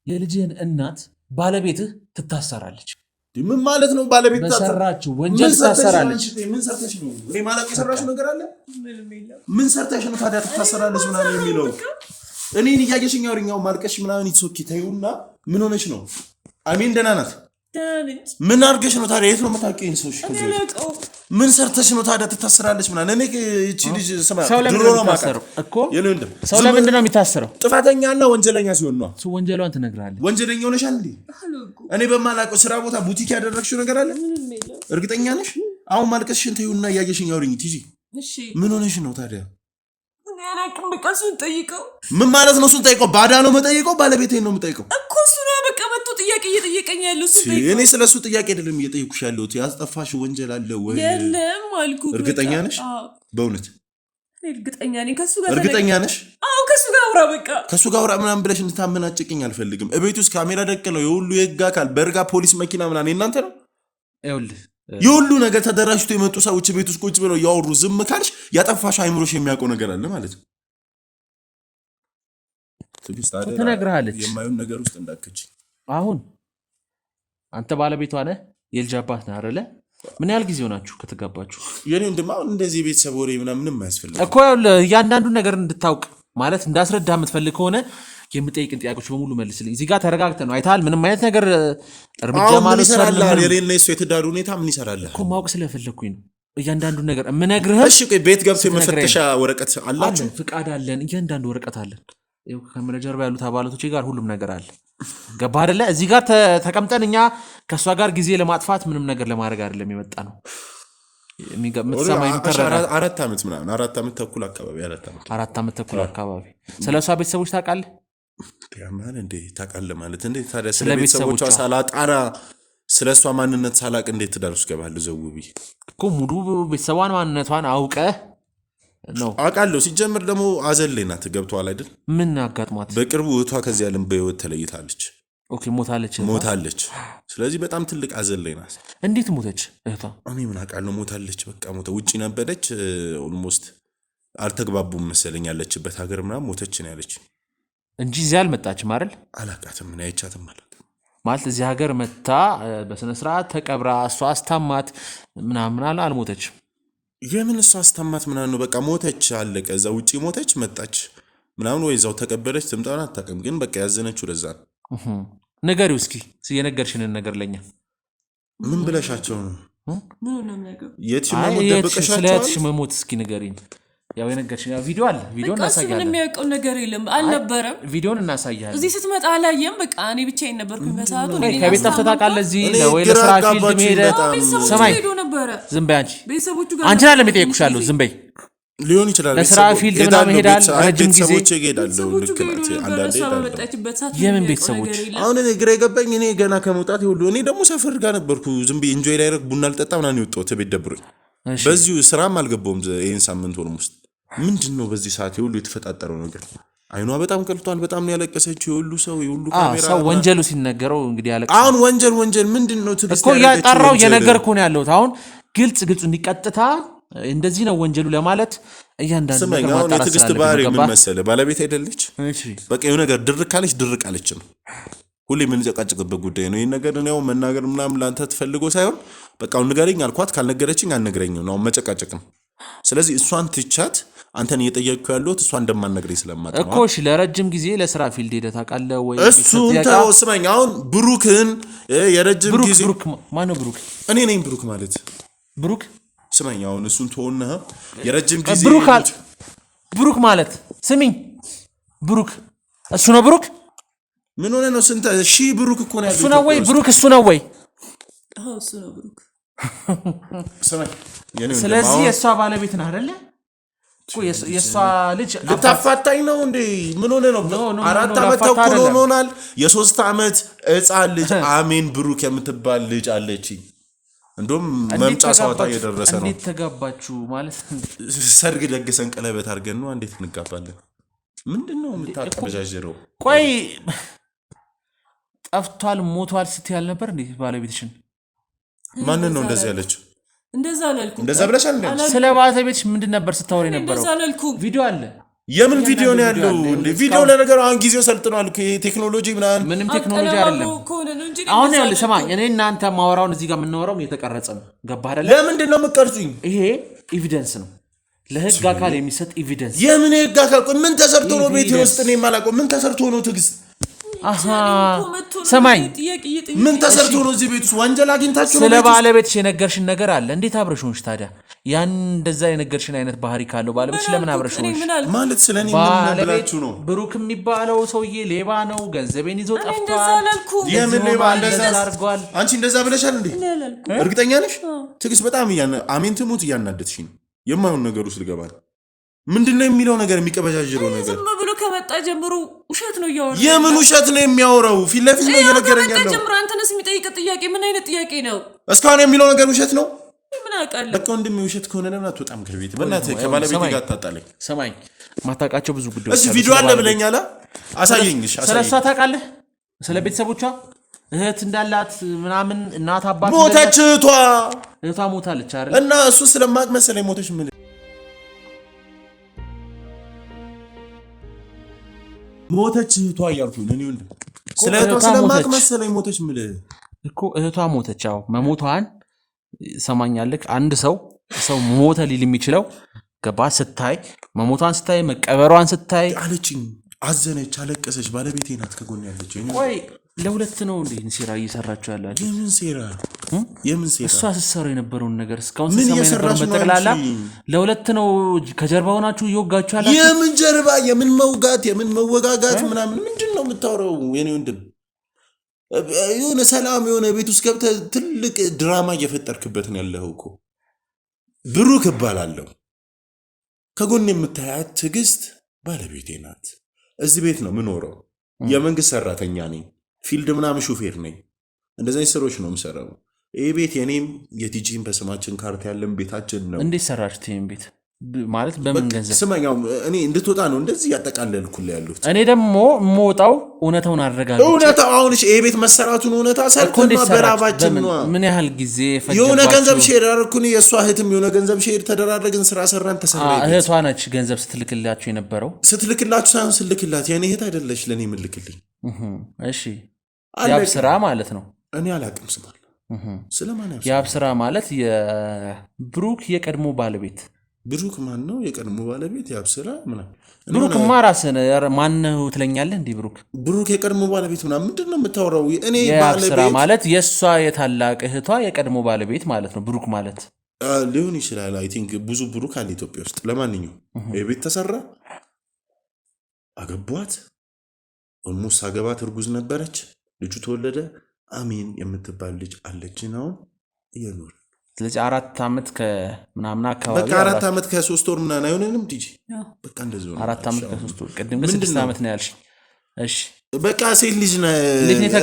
የልጅህን እናት ባለቤትህ ትታሰራለች። ምን ማለት ነው? ባለቤት በሰራችው ወንጀል ትታሰራለች። ምን ሰርተሽ ነው? እኔ ማለት የሰራሽው ነገር አለ? ምን ሰርተሽ ነው ታዲያ ትታሰራለች ምናምን የሚለው? እኔን እያየሽኝ አውሪኛው ማልቀሽ ምናምን ይትሶኪ ታዩና ምን ሆነሽ ነው? አሚን ደህና ናት። ምን አድርገሽ ነው ታዲያ? የት ነው የምታውቂኝ? ሰው ምን ሰርተሽ ነው ታዲያ ትታሰራለች ምናምን? እኔ እቺ ልጅ ስማ ድሮ ነው ማቀረው እኮ የለንደም። ሰው ለምንድን ነው የሚታሰረው? ጥፋተኛና ወንጀለኛ ሲሆን ነው። እሱ ወንጀሏን ትነግራለች። ወንጀለኛ ሆነሻል እንዴ? እኔ በማላውቀው ስራ ቦታ ቡቲክ ያደረግሽው ነገር አለ? እርግጠኛ ነሽ? አሁን ማልቀስሽን ተይውና እያየሽኝ አውሪኝ ቲጂ። ምን ሆነሽ ነው ታዲያ? ምን ማለት ነው? እሱን ጠይቀው። ባዳ ነው የምጠይቀው? ባለቤቴን ነው የምጠይቀው እኮ እሱ ነው በቃ መጥቶ ጥያቄ እየጠየቀኝ ያለው። እኔ ስለሱ ጥያቄ አይደለም እየጠየኩሽ ያለሁት። ያስጠፋሽ ወንጀል አለ ወይ? የለም አልኩ። እርግጠኛ ነሽ? በእውነት እርግጠኛ ነኝ። ከሱ ጋር እርግጠኛ ነሽ? አዎ ከሱ ጋር አውራ። በቃ ከሱ ጋር አውራ ምናምን ብለሽ እንድታመናጭቅኝ አልፈልግም። እቤት ውስጥ ካሜራ ደቅነው የሁሉ የህግ አካል በርጋ ፖሊስ መኪና ምናምን እናንተ ነው። ይኸውልህ የሁሉ ነገር ተደራጅቶ የመጡ ሰዎች ቤት ውስጥ ቁጭ ብለው ያወሩ ዝም ካልሽ ያጠፋሽ አይምሮሽ የሚያውቀው ነገር አለ ማለት ነው። ትነግርሃለች። የማይሆን ነገር ውስጥ እንዳከች። አሁን አንተ ባለቤቷ ነህ፣ የልጅ አባት ነህ አይደለ? ምን ያህል ጊዜ ሆናችሁ ከተጋባችሁ? የኔ ወንድም አሁን እንደዚህ ቤተሰብ ወሬ ምንም አያስፈልግም እኮ። እያንዳንዱን ነገር እንድታውቅ ማለት እንዳስረዳ የምትፈልግ ከሆነ የምጠይቅን ጥያቄዎች በሙሉ መልስልኝ። እዚህ ጋር ተረጋግተህ ነው አይተሃል። ምንም አይነት ነገር እርምጃ ማለት ይሰራል። የኔና የሱ የትዳር ሁኔታ ምን ይሰራል እኮ ማወቅ ስለፈለግኩኝ ነው እያንዳንዱን ነገር የምነግርህ። እሺ ቆይ ቤት ገብቶ የመፈተሻ ወረቀት አላችሁ? ፍቃድ አለን፣ እያንዳንዱ ወረቀት አለን። ከካሜራ ጀርባ ያሉት አባላቶች ጋር ሁሉም ነገር አለ። ገባ አይደለ? እዚህ ጋር ተቀምጠን እኛ ከእሷ ጋር ጊዜ ለማጥፋት ምንም ነገር ለማድረግ አይደለም የመጣ ነው። አራት ዓመት ምናምን 4 ዓመት ተኩል አካባቢ 4 ዓመት ተኩል አካባቢ ስለ እሷ ቤተሰቦች ታውቃለህ? ያማን እንዴ ታውቃለህ ማለት እንዴ? ታዲያ ስለ ቤተሰቦቿ ሳላጣራ ስለሷ ማንነት ሳላቅ እንዴት ትዳር ውስጥ ገባለሁ? ዘውቢ እኮ ሙሉ ቤተሰቧን ማንነቷን አውቀህ ነው። አውቃለሁ። ሲጀምር ደግሞ አዘን ላይ ናት። ገብቶሃል አይደል? ምን አጋጥሟት? በቅርቡ እህቷ ከዚህ ዓለም በህይወት ተለይታለች። ኦኬ ሞታለች። ስለዚህ በጣም ትልቅ አዘን ላይ ናት። እንዴት ሞተች እህቷ? እኔ ምን አውቃለሁ። ሞታለች። በቃ ውጪ ነበረች። ኦልሞስት አልተግባቡም መሰለኝ ያለችበት ሀገር ምናምን ሞተች ነው ያለች እንጂ እዚህ አልመጣችም አይደል? አላውቃትም። ምን አይቻትም ማለት እዚህ ሀገር መታ በስነ ስርዓት ተቀብራ እሷ አስታማት ምናምን አልሞተችም። የምን እሷ አስታማት ምናምን ነው? በቃ ሞተች አለቀ። እዛ ውጪ ሞተች መጣች ምናምን ወይ እዛው ተቀበለች ትምጣና አታውቅም። ግን በቃ ያዘነችው ለዛ ነው። ንገሪው እስኪ የነገርሽንን ነገር ለኛ ምን ብለሻቸው ነው? ምን ነው ነገር የትሽ መሞት ደብቀሻቸው? ስለትሽ መሞት እስኪ ንገሪኝ። ያው የነገርሽኝ ቪዲዮ አለ። ቪዲዮ እናሳያለን። ምንም የሚያውቀው ነገር የለም አልነበረም። ቪዲዮን እናሳያለን። እዚህ ስትመጣ አላየም። በቃ እኔ ብቻዬን ነበርኩኝ በሰዓቱ። ከቤት ጠፍተህ ታውቃለህ? እዚህ ወይ ለስራ ፊልድ መሄድ ሰማይ ዝም በይ አንቺ። ቤተሰቦቹ ጋር አንቺ አይደለም የጠየኩሻለሁ። ዝም በይ ሊሆን ይችላል። ለስራ ፊልድ ምናምን ሄዳል ረጅም ጊዜ ይሄዳለሁ። ልክ ናት። አንዳንዴ የምን ቤተሰቦች? አሁን እኔ ግራ የገባኝ እኔ ገና ከመውጣት ይሁሉ እኔ ደግሞ ሰፈር ጋር ነበርኩ። ዝም ብዬ ኢንጆይ ላይ ረክ ቡና ልጠጣ ምናምን የወጣሁት ቤት ደብሮኝ በዚሁ ስራም አልገባውም። ይሄን ሳምንት ሆኖ ውስጥ ምንድነው በዚህ ሰዓት ሁሉ የተፈጣጠረው ነገር? አይኗ በጣም ቀልቷል። በጣም ነው ያለቀሰችው። የሁሉ ሰው የሁሉ ካሜራ ሰው ወንጀሉ ሲነገረው እንግዲህ ያለቀሰ አሁን ወንጀል ምንድነው? ትግስት እኮ ያጣራው የነገርኩ ነው ያለሁት። አሁን ግልጽ እንዲቀጥታ እንደዚህ ነው ወንጀሉ ለማለት እያንዳንዱ ነገር ማጣራት ትግስት ባህሪ ምን መሰለህ? ባለቤት አይደለች። በቃ የሆነ ነገር ድርቅ አለች ነው። ሁሌ ምን ጨቃጭቅበት ጉዳይ ነው። ይሄን ነገር ነው መናገር ምናምን ላንተ ትፈልጎ ሳይሆን በቃ አሁን ንገረኝ አልኳት። ካልነገረችኝ አልነግረኝም ነው መጨቃጨቅ ነው። ስለዚህ እሷን ትቻት አንተን እየጠየቅኩ ያለሁት እሷ እንደማንነግረኝ ስለማጣ እኮ እሺ። ለረጅም ጊዜ ለስራ ፊልድ ሄደህ ታውቃለህ ወይ? እሱን ተው ስማኝ። አሁን ብሩክን የረጅም ጊዜ ብሩክ ማነው? ብሩክ እኔ ነኝ። ብሩክ ማለት ብሩክ ስማኝ። አሁን እሱን ተወና የረጅም ጊዜ ብሩክ ማለት ስሚኝ፣ ብሩክ እሱ ነው። ብሩክ ምን ሆነ ነው? ስንት ሺህ ብሩክ እኮ ነው ያለው። እሱ ነው ወይ? ብሩክ እሱ ነው ወይ? አዎ እሱ ነው ብሩክ። ስማኝ፣ ስለዚህ የእሷ ባለቤት ነህ አይደለ? የእሷ ልጅ ልታፋታኝ ነው እንዴ? ምን ሆነ ነው? 4 ዓመት ተኩል ሆኖናል። የ3 ዓመት ሕፃን ልጅ አሜን ብሩክ የምትባል ልጅ አለች። እንደውም መምጫ ሰዓቷ እየደረሰ ነው። እንዴት ተጋባችሁ ማለት? ሰርግ ደግሰን ቀለበት አድርገን ነው። እንዴት እንጋባለን? ምንድነው የምታቀበጃጀረው? ቆይ ጠፍቷል ሞቷል ስትያል ነበር እንዴ ባለቤትሽን? ማንን ነው እንደዚህ ያለችው? እንደዛ አላልኩም። እንደዛ ብለሻል እንዴ? ስለ ባለቤትሽ ምንድን ነበር ስታወሪ ነበረው? እንደዛ አላልኩም። ቪዲዮ አለ። የምን ቪዲዮ ነው ያለው? እንዴ ቪዲዮ ለነገሩ አሁን ጊዜው ሰልጥኗል። ቴክኖሎጂ ምንም ቴክኖሎጂ አይደለም። አሁን ያለ ሰማኝ፣ እኔ እናንተ ማወራውን እዚህ ጋር የምናወራው እየተቀረጸ ነው። ገባህ አይደለ? ለምንድን ነው የምትቀርጹኝ? ይሄ ኤቪደንስ ነው፣ ለህግ አካል የሚሰጥ ኤቪደንስ። የምን ህግ አካል? ምን ተሰርቶ ነው ቤት ውስጥ ነው የማላውቀው? ምን ተሰርቶ ነው ትግስት? ሰማኝ፣ ምን ተሰርቶ ነው እዚህ ቤት ውስጥ? ወንጀል አግኝታችሁ ነው? ስለ ባለቤትሽ የነገርሽን ነገር አለ። እንዴት አብረሽ ሆንሽ ታዲያ? ያን እንደዛ የነገርሽን አይነት ባህሪ ካለው ባለቤትሽ ለምን አብረሽ ሆንሽ? ማለት ስለኔ ምን ብላችሁ ነው? ብሩክ የሚባለው ሰውዬ ሌባ ነው፣ ገንዘቤን ይዞ ጠፍቷል። የምን ሌባ? እንደዛ አድርጓል። አንቺ እንደዛ ብለሻል እንዴ? እርግጠኛ ነሽ? ትግስት በጣም አሜን ትሙት እያናደድሽ ነው። የማይሆን ነገር ውስጥ ልገባ ነው። ምንድነው የሚለው ነገር? የሚቀበጃጅረው ነገር ዝም ብሎ ከመጣ ጀምሮ ውሸት ነው እያወራ። የምን ውሸት ነው የሚያወራው? ፊት ለፊት ነው እየነገረኝ ያለው። ጀምሮ አንተነስ የሚጠይቅ ጥያቄ ምን አይነት ጥያቄ ነው? እስካሁን የሚለው ነገር ውሸት ነው። ምን አውቃለሁ። በቃ ወንድም ውሸት ከሆነ ለምን አትወጣም ከቤት? በእናትህ ከባለቤት ጋር አታጣለኝ። ሰማኝ፣ ማታውቃቸው ብዙ ጉዳዮች እሺ፣ ቪዲዮ አለ ብለኛል። አሳየኝ። እሺ፣ ስለ እሷ ታውቃለህ? ስለ ቤተሰቦቿ እህት እንዳላት ምናምን እናት አባት ሞተች። እህቷ ሞታለች አይደል? እና እሱ ስለማቅ መሰለኝ ሞተች። ምን ሞተች እህቷ እያልኩኝ እኔ ወንድም ስለ እህቷ ስለማቅ መሰለኝ ሞተች። ምን እኮ እህቷ ሞተች። አዎ መሞቷን ሰማኛለህ። አንድ ሰው ሞተ ሊል የሚችለው ገባ ስታይ፣ መሞቷን ስታይ፣ መቀበሯን ስታይ አለችኝ። አዘነች፣ አለቀሰች። ባለቤቴ ናት ከጎን ያለች። ቆይ ለሁለት ነው እንዴ ሴራ እየሰራችሁ ያላችሁ? የምን ሴራ? የምን ሴራ? እሷ ስትሰራ የነበረውን ነገር እስካሁን ስትሰማ የነበረውን በጠቅላላ ለሁለት ነው ከጀርባ ሆናችሁ እየወጋችሁ ያላችሁ? የምን ጀርባ? የምን መውጋት? የምን መወጋጋት ምናምን ምንድን ነው የምታወራው? የኔ ወንድም የሆነ ሰላም የሆነ ቤት ውስጥ ገብተህ ትልቅ ድራማ እየፈጠርክበት ነው ያለኸው እኮ። ብሩክ እባላለሁ። ከጎን የምታያት ትዕግስት ባለቤቴ ናት። እዚህ ቤት ነው የምኖረው። የመንግስት ሰራተኛ ነኝ። ፊልድ ምናምን ሹፌር ነኝ። እንደዚህ ስሮች ነው የምሰራው። ይሄ ቤት የኔም የቲጂን በስማችን ካርታ ያለን ቤታችን ነው። እንዴት ሰራችሁት ይሄን ቤት ማለት በምን ገንዘብ? ስማኛው እኔ እንድትወጣ ነው እንደዚህ ያጠቃለልኩልህ ያሉት። እኔ ደግሞ የምወጣው እውነታውን አረጋግጬ እውነታው አሁን ይሄ ቤት መሰራቱን እውነታ ሰርተን በራባችን ነው። ምን ያህል ጊዜ ፈጀባችሁ? የሆነ ገንዘብ ሼር አደረኩኝ። የእሷ እህትም የሆነ ገንዘብ ሼር ተደራረግን፣ ስራ ሰራን፣ ተሰራ። እህቷ ነች ገንዘብ ስትልክላችሁ የነበረው? ስትልክላችሁ ሳይሆን ስልክላት የኔ እህት አይደለች ለኔ የምልክልኝ። እሺ ያብስራ ማለት ነው። እኔ አላቅም ስማል ስለማን ያብስራ ማለት የብሩክ የቀድሞ ባለቤት። ብሩክ ማን ነው የቀድሞ ባለቤት? ያብስራ ምናምን ብሩክማ ራስህ ማነው ትለኛለህ እንዴ? ብሩክ የቀድሞ ባለቤት ምናምን ምንድን ነው የምታወራው? እኔ ያብስራ ማለት የእሷ የታላቅ እህቷ የቀድሞ ባለቤት ማለት ነው ብሩክ ማለት ሊሆን ይችላል። አይ ቲንክ ብዙ ብሩክ አለ ኢትዮጵያ ውስጥ። ለማንኛውም የቤት ተሰራ፣ አገቧት። ኦልሞስት አገባት፣ እርጉዝ ነበረች፣ ልጁ ተወለደ። አሜን የምትባል ልጅ አለች ነው እየኖር። ስለዚህ 4 ዓመት ከምናምን አካባቢ በቃ 4 ዓመት ከ3 ወር ምናምን አይሆንንም ዲጂ። በቃ እንደዚህ ነው 4 ዓመት ከ3 ወር። ቅድም ግን 6 ዓመት ነው ያልሽ። እሺ በቃ ሴት ልጅ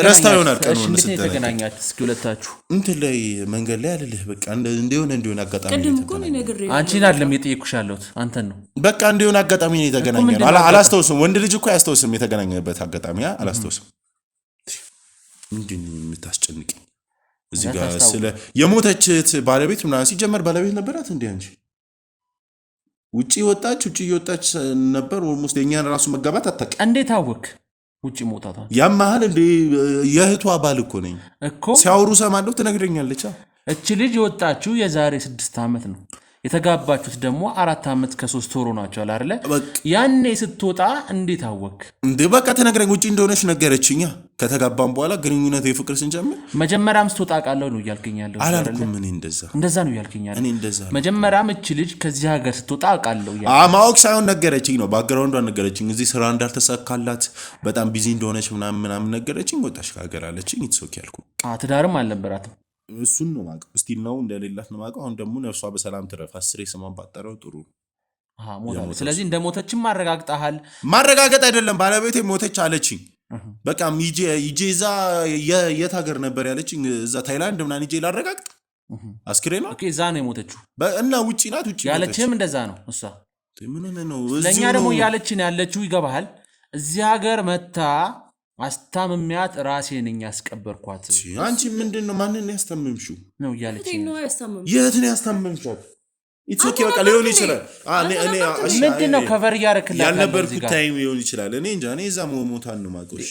ረስታ ይሆናል። ቀኑ እንዴት ነው የተገናኛችሁት? እስኪ ሁለታችሁ እንትን ላይ መንገድ ላይ አይደለህ? በቃ እንዲሆን አጋጣሚ ቅድም እኮ ነው ነግሬህ። አንቺን አይደለም የጠየኩሽ ያለሁት አንተን ነው። በቃ እንዲሆን አጋጣሚ ነው የተገናኘነው። አላስታውስም። ወንድ ልጅ እኮ አያስታውስም የተገናኘበት አጋጣሚ አላስታውስም። ምንድን ነው የምታስጨንቅኝ እዚህ ጋር? ስለ የሞተች ባለቤት ምናምን ሲጀመር ባለቤት ነበራት እንዴ አንቺ? ውጪ እየወጣች ነበር። ኦልሞስት የኛን ራሱ መጋባት አታውቅም። እንዴት አወክ ውጪ መውጣቷ? ያማሃል እንዴ? የእህቷ ባል እኮ ነኝ እኮ። ሲያወሩ ሰማለሁ፣ ትነግረኛለች። እቺ ልጅ የወጣችው የዛሬ 6 ዓመት ነው። የተጋባችሁት ደግሞ 4 ዓመት ከ3 ወር ናቸዋል አይደለ? ያኔ ስትወጣ እንዴት አወክ እንዴ? በቃ ተነግረኝ። ውጪ እንደሆነች ነገረችኛ። ከተጋባም በኋላ ግንኙነት የፍቅር ስንጀምር መጀመሪያም ስትወጣ ቃለው ነው እያልከኛለሁ። አላልኩም እኔ እንደዛ ነው እያልከኛለሁ። እኔ እንደዛ መጀመሪያም እቺ ልጅ ከዚህ ሀገር ስትወጣ ቃለው ማወቅ ሳይሆን ነገረችኝ ነው። ባክግራውንዷን ነገረችኝ። እዚህ ስራ እንዳልተሳካላት በጣም ቢዚ እንደሆነች ምናምን ነገረችኝ። ወጣሽ ከሀገር አለችኝ። ኢትሶክ ያልኩ ትዳርም አልነበራትም። እሱን ነው ማቀው። ስቲል ነው እንደሌላት ነው ማቀው። አሁን ደግሞ ነፍሷ በሰላም ትረፍ። 10 ስሟን ባጠረው ጥሩ። ስለዚህ እንደሞተችም ማረጋግጣሃል? ማረጋገጥ አይደለም ባለቤቴ ሞተች አለችኝ። በቃ ይጄ እዛ የት ሀገር ነበር ያለችኝ? እዛ ታይላንድ ምናምን ይጄ ላረጋግጥ። አስክሬን ነው እዛ ነው የሞተችው እና ውጪ ናት። ውጪ ያለችህም እንደዛ ነው እሷ። ምን ነው ለእኛ ደግሞ ያለችን ያለችው ይገባሃል? እዚህ ሀገር መታ አስታምሚያት ራሴ ነኝ ያስቀበርኳት። አንቺ ምንድን ነው ማንን ያስታምምሽው ነው እያለችኝ? የት ነው ያስታምምሻት? ኢትሶኪ በቃ ሊሆን ይችላል። ምንድን ነው ከቨር እያደረክላት ያልነበርኩት ታይም ሊሆን ይችላል። እኔ እንጃ። እኔ እዛ ሞታን ነው ማቆሽ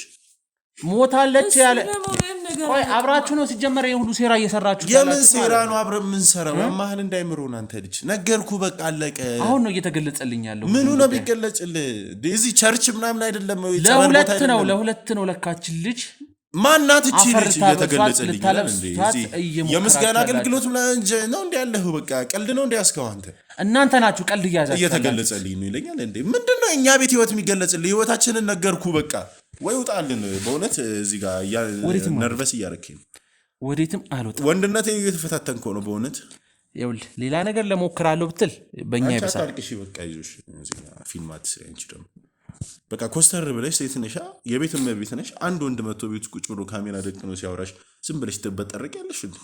ሞታለች ያለ ቆይ አብራችሁ ነው ሲጀመር የሁሉ ሴራ እየሰራችሁ? የምን ሴራ ነው አብረን የምንሰራው? ያማህል እንዳይምሮን አንተ ልጅ ነገርኩ። በቃ አለቀ። አሁን ነው እየተገለጸልኝ ያለው። ምኑ ነው ቢገለጽልህ? እዚህ ቸርች ምናምን አይደለም። ለሁለት ነው ለካችን ልጅ ማናት እቺ ልጅ እየተገለጸልኝ ይላል እንዴ? እዚህ የምስጋና አገልግሎት ነው እንዴ ያለህ? በቃ ቀልድ ነው እንዴ ያስከው አንተ? እናንተ ናችሁ ቀልድ እያዛችሁ። እየተገለጸልኝ ነው ይለኛል እንዴ? ምንድነው እኛ ቤት ህይወት የሚገለጽልህ? ህይወታችንን ነገርኩ በቃ። ወይ ውጣልን በእውነት እዚህ ጋር ነርቨስ እያረከኝ። ወዴትም አልወጣም። ወንድነቴ እየተፈታተንኩ ነው በእውነት። ይኸውልህ ሌላ ነገር ለሞክራለሁ ብትል በእኛ ይበሳል። አታልቅሽ በቃ ይዞሽ እዚህ ጋር ፊልም አትስሪ አንቺ ደግሞ በቃ ኮስተር ብለሽ ሴት ነሽ፣ የቤት እመቤት ነሽ። አንድ ወንድ መጥቶ ቤት ቁጭ ብሎ ካሜራ ደቅኖ ሲያወራሽ ዝም ብለሽ ትበጠረቂያለሽ እንዴ?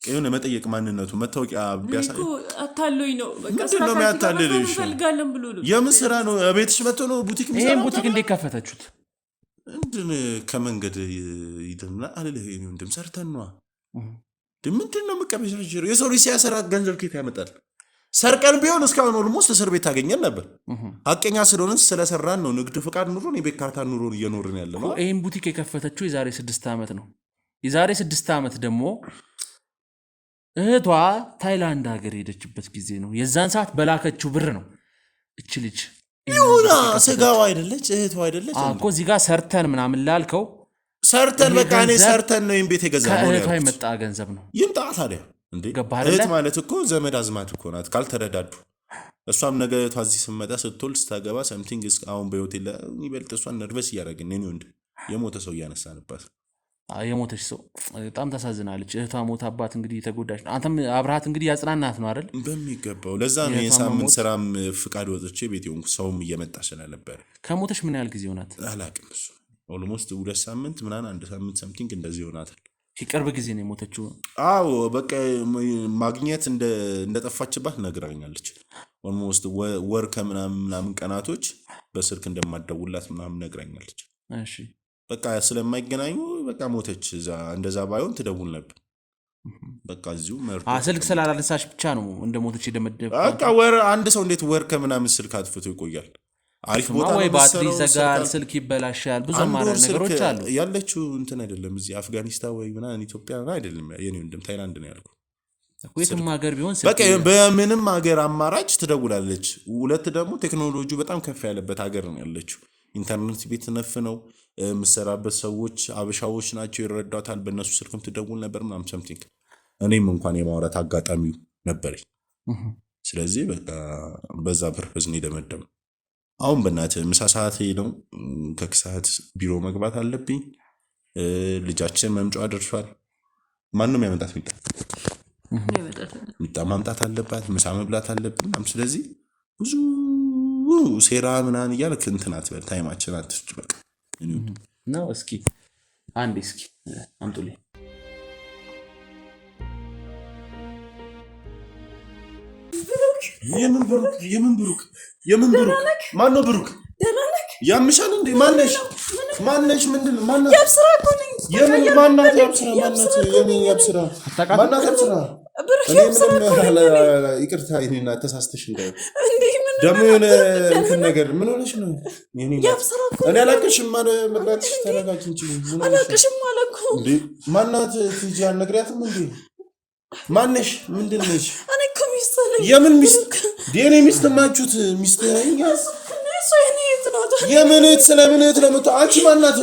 የሆነ መጠየቅ ማንነቱ መታወቂያ ቢያሳይ አታሎኝ ነው በቃ። ምንድን ነው የሚያታልልሽ? ፈልጋለን ብሎ ነው። የምን ስራ ነው? ቤትሽ መጥቶ ነው ቡቲክ የሚሰራው? ይሄን ቡቲክ እንዴት ከፈተችሁት? እንድን ከመንገድ ይደምና አለልህ ወንድም ሰርተን ነዋ። ምንድን ነው መቀበሻሽር? የሰው ልጅ ሲያሰራ ገንዘብ ከየት ያመጣል? ሰርቀን ቢሆን እስካሁን ኦልሞስት እስር ቤት ታገኘን ነበር። ሀቀኛ ስለሆነን ስለሰራን ነው። ንግድ ፍቃድ ኑሮን የቤት ካርታ ኑሮን እየኖርን ያለ ነው። ይህን ቡቲክ የከፈተችው የዛሬ 6 ዓመት ነው። የዛሬ 6 ዓመት ደግሞ እህቷ ታይላንድ ሀገር ሄደችበት ጊዜ ነው። የዛን ሰዓት በላከችው ብር ነው እች ልጅ ይሁና ስጋዋ አይደለች እህቷ አይደለች እኮ እዚህ ጋር ሰርተን ምናምን ላልከው ሰርተን በቃ እኔ ሰርተን ነው ቤት የገዛነው። ከእህቷ የመጣ ገንዘብ ነው። ይምጣ ታዲያ እንዴ? እህት ማለት እኮ ዘመድ አዝማት እኮ ናት ካልተረዳዱ። እሷም ነገ እህቷ እዚህ ስትመጣ ስትወልድ ስታገባ ሰምቲንግ አሁን በሆቴል ይበልጥ እሷን ነርቨስ እያደረግን እኔ ወንድ የሞተ ሰው እያነሳንባት የሞተች ሰው በጣም ታሳዝናለች። እህቷ ሞታባት እንግዲህ የተጎዳች ነው። አንተም አብርሃት እንግዲህ ያጽናናት ነው አይደል? በሚገባው ለዛ ነው የሳምንት ስራም ፍቃድ ወጥቼ ቤት ሆንኩ። ሰውም እየመጣ ስለነበር። ከሞተች ምን ያህል ጊዜ ሆናት? አላቅም። እሱ ኦልሞስት 2 ሳምንት ምናምን 1 ሳምንት ሰምቲንግ እንደዚህ ይሆናታል። ቅርብ ጊዜ ነው የሞተችው። አዎ በቃ ማግኘት እንደጠፋችባት ነግራኛለች። ኦልሞስት ወር ከምናምን ቀናቶች በስልክ እንደማትደውላት ምናምን ነግራኛለች። እሺ በቃ ስለማይገናኙ በቃ ሞተች። እንደዛ ባይሆን ትደውል ነበር። በቃ እዚሁ ስልክ ስላላነሳሽ ብቻ ነው እንደሞተች የደመደበ። በቃ አንድ ሰው እንዴት ወር ከምናምን ስልክ አጥፍቶ ይቆያል? አሪፍ ቦታ ወይ ባትሪ ይዘጋል፣ ስልክ ይበላሻል፣ ብዙ ማለት ነገሮች አሉ። ያለችው እንትን አይደለም እዚህ አፍጋኒስታን ወይ ምናምን ኢትዮጵያ አይደለም። የኔ ወንድም ታይላንድ ነው ያልኩት። የትም ሀገር ቢሆን በቃ በምንም ሀገር አማራጭ ትደውላለች። ሁለት ደግሞ ቴክኖሎጂው በጣም ከፍ ያለበት ሀገር ነው ያለችው። ኢንተርኔት ቤት ነፍ ነው የምሰራበት ሰዎች አበሻዎች ናቸው፣ ይረዳታል። በእነሱ ስልክም ትደውል ነበር ምናምን ሰምቲንግ። እኔም እንኳን የማውራት አጋጣሚው ነበረኝ። ስለዚህ በቃ በዛ ፐርፐዝ ነው የደመደመው። አሁን በእናትህ ምሳ ሰዓት ነው፣ ከሰዓት ቢሮ መግባት አለብኝ። ልጃችን መምጫዋ ደርሷል። ማንም ያመጣት ሚጣ ማምጣት አለባት፣ ምሳ መብላት አለብን። ስለዚህ ብዙ ሴራ ምናምን እያልክ እንትን አትበል፣ ታይማችን አትፍጭ በቃ ነው። እስኪ አንዴ እስኪ አምጡልኝ። የምን ብሩክ ማነው? ብሩክ ያምሻል እንዴ? ማነሽ? ምንድን ነው ማነው? ያብስራ እኮ ነኝ። የምን ማናት? ያብስራ ይቅርታ ይሄን ተሳስተሽ እንዳይ ደግሞ የሆነ እንትን ነገር ምን ሆነሽ ነው? እኔ አላቅሽም ማለት ተረጋጊ እንጂ አላቅሽም አለኩ እንዴ። ማናት? ትጂ አልነግሪያትም እንዴ? ማነሽ? ምንድን ነሽ? እኔ እኮ ሚስት ነኝ። የምን ሚስት? የኔ ሚስት ማቹት ሚስት ነኝ። የምን ስለምን ለምቶ አንቺ ማናት?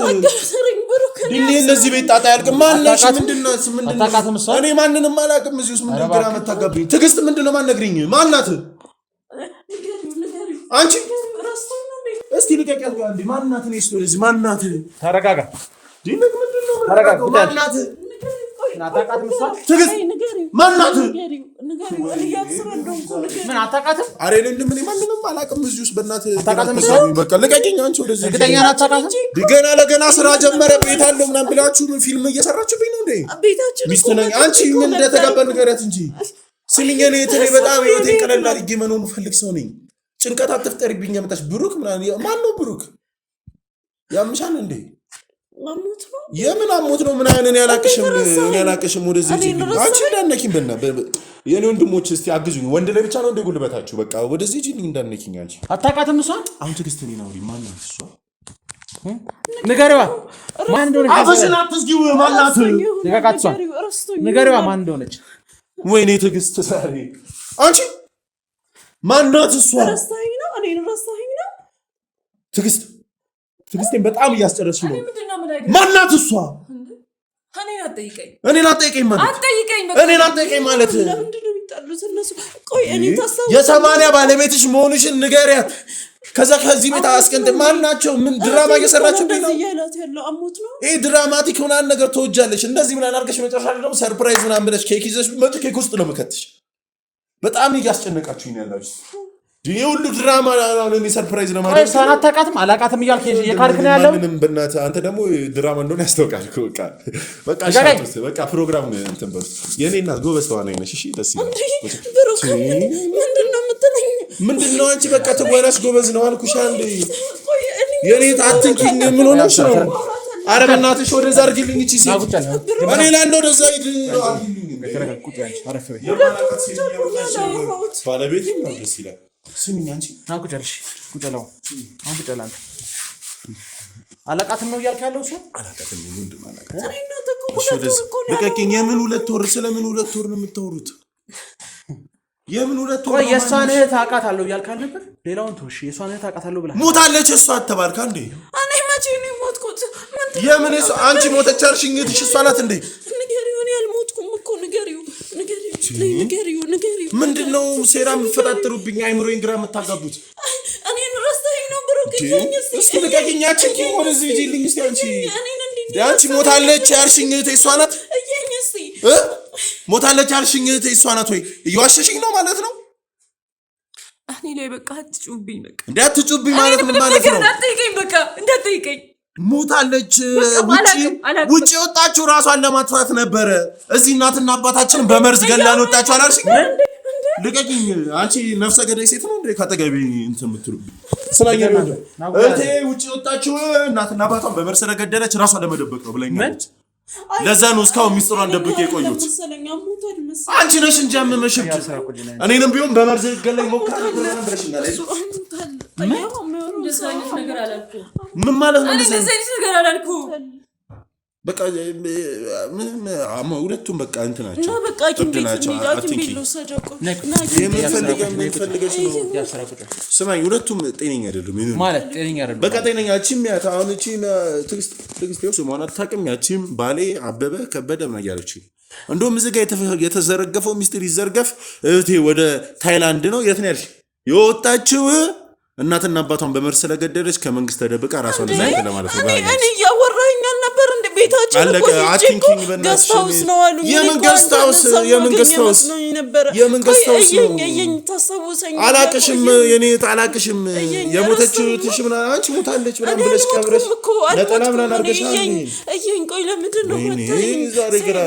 ዲኔ ለዚህ ቤት ጣጣ ያልቅ ማነሽ? ምንድነው? እኔ ማንንም አላቅም። እዚህ ውስጥ ምንድን ግራ መታጋብኝ። ትግስት ምንድነው? ማነግሪኝ ማናት? አንቺ እስቲ ልቀቂያት ጋር እንዴ ማናት? ነሽ ስለዚህ ማናት? ተረጋጋ። ዲኔ ምንድነው? ማናት? ናታቃት መስዋት ትግስት ማናት? ምን አታቃትም? አሬ ለምን ማንንም አላቅም። እዚህ ውስጥ በእናትህ በቃ ልቀቂኝ። አንቺ ወደዚህ እርግጠኛ ናት አታቃትም? ገና ለገና ስራ ጀመረ ቤት አለው ምናምን ብላችሁ ፊልም እየሰራችሁብኝ ነው እንዴ? ሚስት ነኝ። አንቺ ምን እንደተጋባን ንገሪያት እንጂ ስሚኝ። እኔ በጣም ህይወቴን ቀለል አድርጌ መኖር ፈልግ ሰው ነኝ። ጭንቀት አትፍጠሪብኝ። ያመጣሽ ብሩክ ምናምን ማን ነው ብሩክ? ያምሻል እንዴ? አሞት ነው። የምን አሞት ነው? ምን አይነን ያላቅሽም ወደዚህ እጂ አንቺ እንዳነኪኝ የኔ ወንድሞች እስቲ አግዙኝ። ወንድ ላይ ብቻ ነው እንደ ጉልበታችሁ። በቃ ወደዚህ እጂ እንዳነኪኝ። አንቺ አታቃትም? እሷን አሁን ትግስት ነው ማን ነው እሷ? ንገሪዋ ማን እንደሆነች። አፈሽን አትዝጊው። ማናት? ንገሪዋ እሷን ንገሪዋ ማን እንደሆነች። ወይኔ ትግስት ሳሪ አንቺ ማናት? እሷ ረስታኝ ነው። እኔን ረስታኝ ነው። ትግስቴን በጣም እያስጨረስሽ ነው። ማናት እሷ? እኔን አትጠይቀኝ ማለት የሰማንያ ባለቤትሽ መሆንሽን ንገሪያት። ከዛ ከዚህ ቤት አስቀንጥ። ማናቸው? ምን ድራማ እየሰራችሁብኝ ነው? ይሄ ድራማቲክ ምናምን ነገር ተወጃለሽ። እንደዚህ ምናምን አድርገሽ መጨረሻ ደግሞ ሰርፕራይዝ ምናምን ብለሽ ኬክ ይዘሽ መጥ ኬክ ውስጥ ነው የምከትሽ። በጣም እያስጨነቃችሁኝ ያላችሁ ይሄ ሁሉ ድራማ ነው። እኔ ሰርፕራይዝ ነው ማለት ነው። አታቃትም አላቃትም እያልክ የካርክ ነው ያለው። ምንም በእናትህ አንተ ደግሞ ድራማ እንደሆነ ያስታውቃል። በቃ በቃ ፕሮግራም እንትን በል። የኔ እናት ጎበዝ ተዋናይ ነሽ። እሺ ደስ ይላል። ምንድነው አንቺ? በቃ ተወራሽ ጎበዝ ነው አልኩሽ። አንዴ የኔ አትንኪኝ። ምን ሆነሽ ነው? ኧረ በእናትሽ ወደዛ አድርጊልኝ። እቺ ሲቁጭ እኔ ላንዶ ወደዛ ሂድ አድርጊልኝ። ባለቤቴ ነው ደስ ይላል። ስሚኝ አንቺ ናቁጨልሽ ቁጨላው አሁን ቁጨላ አላቃትም ነው እያልክ ያለው እሱ አላቃትም ነው ምንድነው? አላቃትም ልቀቂኝ። የምን 2 ወር? ስለምን 2 ወር ነው የምታወሩት? የምን 2 ወር? የእሷን እህት አውቃታለሁ እያልክ አልነበር? ሌላውን ተውሽ። የእሷን እህት አውቃታለሁ ብላ ሞታለች። እሷ አተባልካ እንዴ? እኔ መቼ ነው ሞትኩት? የምን እሷ? አንቺ ሞተች አልሽኝ። እህትሽ እሷ ናት እንዴ? ምንድነው ሴራ የምትፈጣጥሩብኝ? አይምሮዬን ግራ የምታጋቡት። እኔን ረስተኸኝ ነው ብሩክ። እስኪ ልቀቂኝ። አንቺ ወደዚህ ሂጂልኝ እስኪ። አንቺ ሞታለች ያልሽኝ እህቴ እሷ ናት? ሞታለች ያልሽኝ እህቴ እሷ ናት ወይ? እየዋሸሽኝ ነው ማለት ነው? እኔ ላይ በቃ አትጩብኝ። በቃ እንዴ አትጩብኝ ማለት ምን ማለት ነው? እንዳትጠይቀኝ፣ በቃ እንዳትጠይቀኝ። ሞታለች። ውጪ ወጣችሁ ራሷን ለማጥፋት ነበረ። እዚህ እናትና አባታችንን በመርዝ ገላን ወጣችሁ አላልሽኝ? ልቀቂኝ። አንቺ ነፍሰ ገዳይ ሴት ነው እንዴ? ካጠገቢ እንትን የምትሉ ስለኛ ነው። እቴ ውጪ ወጣችሁ እናትና አባቷን በመርዝ ስለገደለች ራሷን ለመደበቅ ነው ብለኛለች። ለዛ ነው እስካሁን ሚስጥሯን ደብቄ የቆየሁት። አንቺ ነሽ እንጂ አመመሽም። እኔንም ቢሆን በመርዝ ገለኝ ሞክራለሁ ብለሽኛል። ምን ማለት ነው? እንደዚህ ነገር አላልኩም። በቃ ሁለቱም በቃ እንትን ናቸው። እና በቃ ስማኝ፣ ሁለቱም ጤነኛ አይደሉም ማለት ጤነኛ አይደሉም። በቃ ጤነኛ ያቺም ያታ አሁን እቺ ትግስት ነው ስሟን አታውቅም። ያቺም ባሌ አበበ ከበደ ምን ያለች እንደውም እዚህ ጋር የተዘረገፈው ሚስጥር ይዘርገፍ። እህቴ ወደ ታይላንድ ነው የት ነው ያልሽ የወጣችው? እናትና አባቷን በመርዝ ስለገደለች ከመንግስት ተደብቃ ራሷን ለማለት ነው። እኔ እያወራኝ አልነበር እንደ ቤታችን እኮ ገስታውስ ነው አሉ። የምን ገስታውስ ነው? አላቅሽም፣ የኔ አላቅሽም። የሞተችው ትሽ ምን አንቺ ሞታለች ምናምን ብለሽ ቀብረሽ ለጠና ምናምን አድርገሻል። እየኝ ቆይ ለምንድን ነው ወጣኝ?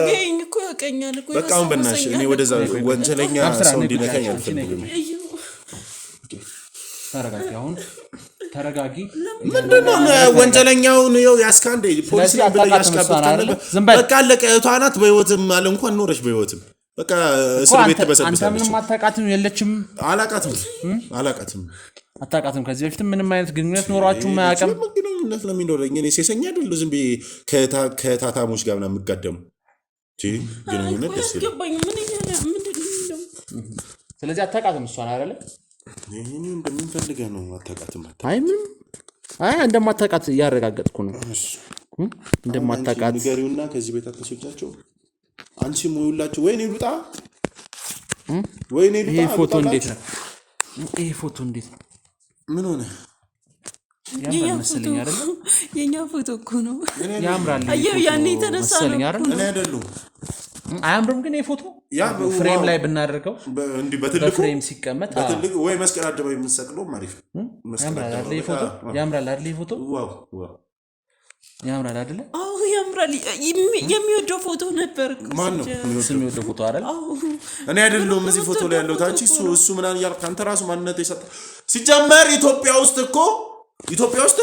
እየኝ እኮ ያቀኛል እኮ። በቃ አሁን በእናትሽ እኔ ወደዛ ወንጀለኛ ሰው እንዲነካኝ አልፈልግም። ተረጋጊ። አሁን ተረጋጊ። ምንድነው ወንጀለኛውን ነው ያስካንደ ፖሊስ ብለ ያስቀበጣለ። በቃ አለቀ። እህቷ ናት። በህይወትም አለ እንኳን ኖረሽ በህይወትም በቃ እስር ቤት ተበሰብሰለች። አንተ ምንም አታውቃትም? የለችም። አታውቃትም። ከዚህ በፊት ምንም አይነት ግንኙነት ኖሯችሁ ማያውቅም። ግንኙነት ለሚኖረኝ እኔ ሴሰኛ አይደል? ዝም ብዬ ከታታሞች ጋር ምናምን የምጋደሙ ግንኙነት ደስ ይላል። ስለዚህ አታውቃትም እሷን አይደለ? ይሄን እንደምንፈልገው ነው። አታውቃትም? አይ ምንም እንደማታውቃት እያረጋገጥኩ ነው። እንደማታውቃት ንገሪውና ከዚህ ቤት አትሰጫቸው። አንቺ ሙዩላችሁ። ወይኔ ሉጣ ወይኔ ሉጣ። ይሄ ፎቶ እንዴት ነው? ምን ሆነ? ያምራል አይደል? የኛ ፎቶ እኮ ነው። ያምራል። አየው ያኔ የተነሳ ነው እኔ አይደለም። አያምርም? ግን የፎቶ ፍሬም ላይ ብናደርገው እንዲህ በትልቁ ፍሬም ሲቀመጥ በትልቁ ወይ መስቀል አደባባይ የምንሰቅለው ማለት ነው። ያምራል አይደል? የፎቶ ዋው ያምራል አይደል? አዎ ያምራል። የሚወደው ፎቶ ነበር። ማን ነው የሚወደው ፎቶ አይደል? እኔ አይደለሁም እዚህ ፎቶ ላይ ያለው ታንቺ እሱ ምናን ያልክ አንተ ራሱ ማንነት ይሰጣ። ሲጀመር ኢትዮጵያ ውስጥ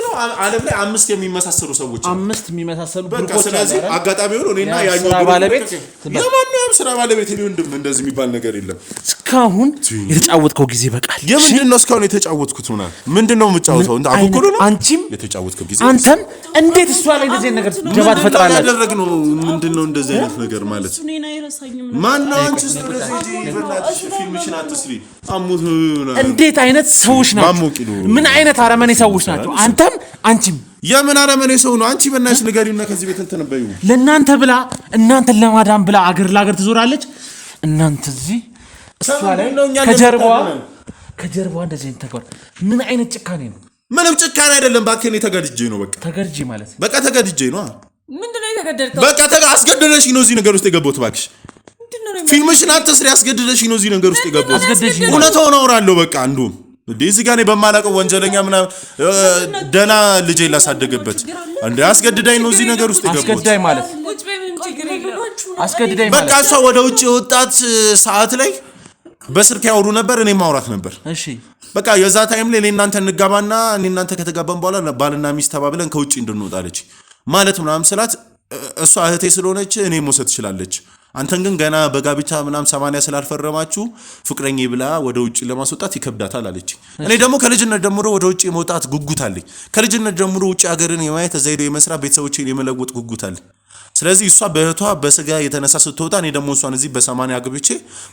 ነው ዓለም ላይ 5 የሚመሳሰሉ ሰዎች 5 የሚመሳሰሉ ግሩፖች አሉ። ስለዚህ አጋጣሚ ሆኖ እኔና ያኛው ባለቤት ለማንኛውም ስራ ባለቤት እኔ ወንድም እንደዚህ የሚባል ነገር የለም። እስካሁን የተጫወትከው ጊዜ በቃል። የምንድነው እስካሁን የተጫወትኩት? ምንድነው የምጫወተው? እንደ አቡኩሉ ነው አንቺም የተጫወትከው ጊዜ። አንተም እንዴት እሷ ላይ እንደዚህ ነገር ጀባ ትፈጥራለህ? ያደረግነው ምንድነው እንደዚህ አይነት ነገር ማለት? እኔና አይረሳኝም። ማን ነው አንቺ? ስለዚህ በእናትሽ ፊልምሽን አትስሪ። አሙት እንዴት አይነት ሰዎች ናቸው? ምን አይነት አረመኔ ሰዎች ናቸው? አንተም አንቺም የምን አረመኔ ሰው ነው? አንቺ በእናትሽ ንገሪውና ከዚህ ቤት እንትን በይው። ለእናንተ ብላ እናንተን ለማዳን ብላ አገር ለአገር ትዞራለች። እናንተ እዚህ እሷ ላይ ከጀርባዋ እንደዚህ አይነት ተግባር ምን አይነት ጭካኔ ነው? ምንም ጭካኔ አይደለም። ባክህ ተገድጄ ነው። ተገድጄ ማለት በቃ ተገድጄ ነው። ምንድነው የተገደድከው? በቃ አስገድደሽ ነው እዚህ ነገር ውስጥ የገባሁት። ባክሽ ፊልምሽን አትስሪ። አስገድደሽ ነው እዚህ ነገር ውስጥ የገባሁት። እውነታውን አወራለሁ። በቃ እንደውም እዚህ ጋር በማላውቀው ወንጀለኛ ምናምን ደና ልጄ ላሳደገበት እንዴ አስገድዳኝ ነው እዚህ ነገር ውስጥ የገባሁት። አስገድዳኝ ማለት በቃ እሷ ወደ ውጭ የወጣት ሰዓት ላይ በስልክ ያወሩ ነበር። እኔ ማውራት ነበር። እሺ በቃ የዛ ታይም ላይ እኔ እናንተ እንጋባና እኔ እናንተ ከተጋባን በኋላ ባልና ሚስት ተባብለን ከውጭ እንድንወጣለች ማለት ምናምን ስላት እሷ እህቴ ስለሆነች እኔ መውሰድ ትችላለች። አንተን ግን ገና በጋብቻ ምናምን 80 ስላልፈረማችሁ ፍቅረኛ ብላ ወደ ውጭ ለማስወጣት ይከብዳታል አለች። እኔ ደግሞ ከልጅነት ጀምሮ ወደ ውጭ መውጣት ጉጉት አለኝ። ከልጅነት ጀምሮ ውጭ ሀገርን የማየት እዛ ሄዶ የመስራት ቤተሰቦቼን የመለወጥ ጉጉት አለኝ። ስለዚህ እሷ በእህቷ በስጋ የተነሳ ስትወጣ እኔ ደግሞ እሷን እዚህ በ80 አግብቼ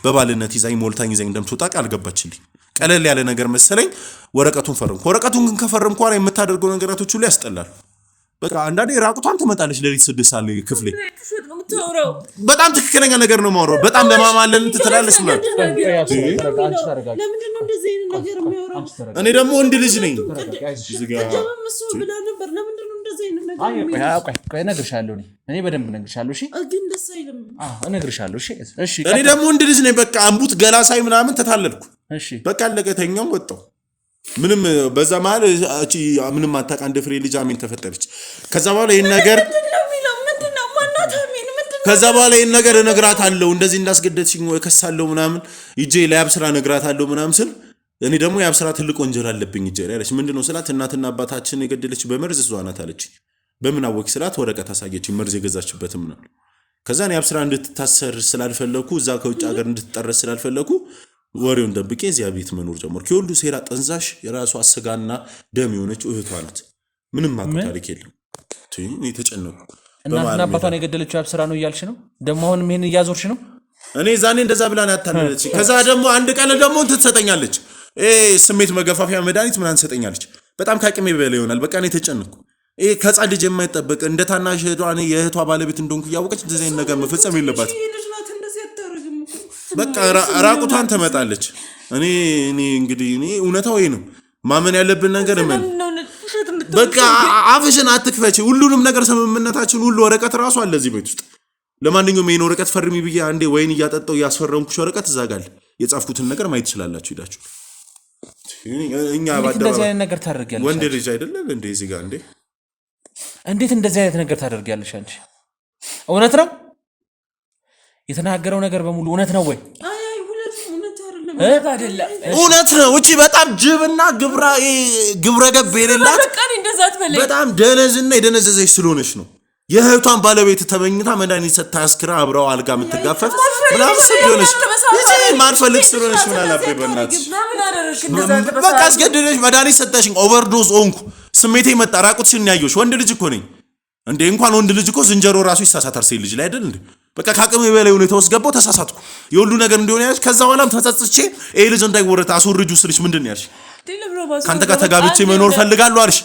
በባልነት ይዛኝ ሞልታኝ ይዛኝ እንደምትወጣ ቃል ገባችልኝ። ቀለል ያለ ነገር መሰለኝ። ወረቀቱን ፈረምኩ። ወረቀቱን ግን ከፈረምኩ በኋላ የምታደርገው ነገራቶች ሁሉ ያስጠላል። በቃ አንዳንዴ ራቁቷን ትመጣለች ለሊት 6 ሰዓት ላይ ክፍሌ። በጣም ትክክለኛ ነገር ነው የማወራው። በጣም ለማማለል ትላለች ማለት ነው። እኔ ደግሞ ወንድ ልጅ ነኝ። እኔ በደንብ እነግርሻለሁ። እሺ እነግርሻለሁ። እሺ እኔ ደግሞ ወንድ ልጅ ነኝ። በቃ አምቡት ገላሳይ ምናምን ተታለልኩ። በቃ አለቀ። ተኛው ወጣው። ምንም በዛ መሀል እቺ ምንም አታውቅ አንድ ፍሬ ልጅ አሜን ተፈጠረች። ከዛ በኋላ ይሄን ነገር ከዛ በኋላ ይሄን ነገር እነግራታለሁ እንደዚህ እንዳስገደድሽኝ እከሳለሁ ምናምን ይጄ ለያብስራ እነግራታለሁ ምናምን ስል እኔ ደግሞ ያብስራ ትልቅ ወንጀል አለብኝ ይጄ ያለች ምንድነው ስላት እናትና አባታችን የገደለች በመርዝ እሷ ናት አለች። በምን አወቅሽ ስላት ወረቀት አሳየችኝ መርዝ የገዛችበትም ነው። ከዛ እኔ ያብስራ እንድትታሰር ስላልፈለኩ እዛ ከውጭ ሀገር እንድትጠረስ ስላልፈለኩ ወሬውን ደብቄ እዚያ ቤት መኖር ጀመርኩ። የሁሉ ሴራ ጠንዛሽ የራሷ ስጋና ደም የሆነችው እህቷ ናት። ምንም ማውቀው ታሪክ የለም። እኔ ተጨነኩ። እናትና አባቷን የገደለችው ያብስራ ነው እያልሽ ነው? ደግሞ አሁን ምን እያዞርሽ ነው? እኔ ዛኔ እንደዛ ብላ ነው ያታለለች። ከዛ ደግሞ አንድ ቀን ደግሞ ትሰጠኛለች ስሜት መገፋፊያ መድኃኒት ምናምን ትሰጠኛለች። በጣም ካቅሜ በላይ ይሆናል። በቃ እኔ ተጨነኩ። ከጻድ ልጅ የማይጠበቅ እንደ ታናሽ እህቷ የእህቷ ባለቤት እንደሆንኩ እያወቀች እንደዚህ አይነት ነገር መፈጸም የለባትም። በቃ ራቁቷን ትመጣለች። እኔ እንግዲህ እውነታው ይሄ ነው። ማመን ያለብን ነገር ምን በቃ አፍሽን አትክፈቺ። ሁሉንም ነገር ስምምነታችን ሁሉ ወረቀት ራሱ አለ እዚህ ቤት ውስጥ። ለማንኛውም ይሄን ወረቀት ፈርሚ ብዬ አንዴ ወይን እያጠጣው ያስፈረምኩሽ ወረቀት እዛ ጋር የጻፍኩትን ነገር ማየት ትችላላችሁ ሄዳችሁ። እኛ እንደዚህ አይነት ነገር ታደርጊያለሽ? ወንድ ልጅ አይደለም እንዴ እዚህ ጋር እንዴ? እንዴት እንደዚህ አይነት ነገር ታደርጊያለሽ አንቺ? እውነት ነው የተናገረው ነገር በሙሉ እውነት ነው ወይ? እውነት ነው። እቺ በጣም ጅብና ግብረ ገብ የሌላት በጣም ደነዝና የደነዘዘች ስለሆነች ነው። የእህቷን ባለቤት ተመኝታ መድኃኒት ሰጥታ አስክራ አብረው አልጋ የምትጋፈፍ ምናምን ስለሆነች እዚህ ማልፈልግ ስለሆነች ምን አላበይ በእናትሽ በቃ አስገድደሽ መድኃኒት ሰጠሽኝ። ኦቨርዶዝ ሆንኩ። ስሜቴ መጣ። ራቁትሽን ያየሁሽ ወንድ ልጅ እኮ ነኝ እንዴ። እንኳን ወንድ ልጅ እኮ ዝንጀሮ ራሱ ይሳሳታል ሴት ልጅ ላይ አይደል እንዴ? በቃ ካቅሜ በላይ ሁኔታ ውስጥ ገባሁ። ተሳሳትኩ። የሁሉ ነገር እንደሆነ ያልሽ ከዛ በኋላም ተጸጽቼ ይሄ ልጅ እንዳይወረታ አስወርጁ ስልሽ ምንድን ነው ያልሽ? ካንተ ጋር ተጋብቼ መኖር ፈልጋለሁ አልሽ።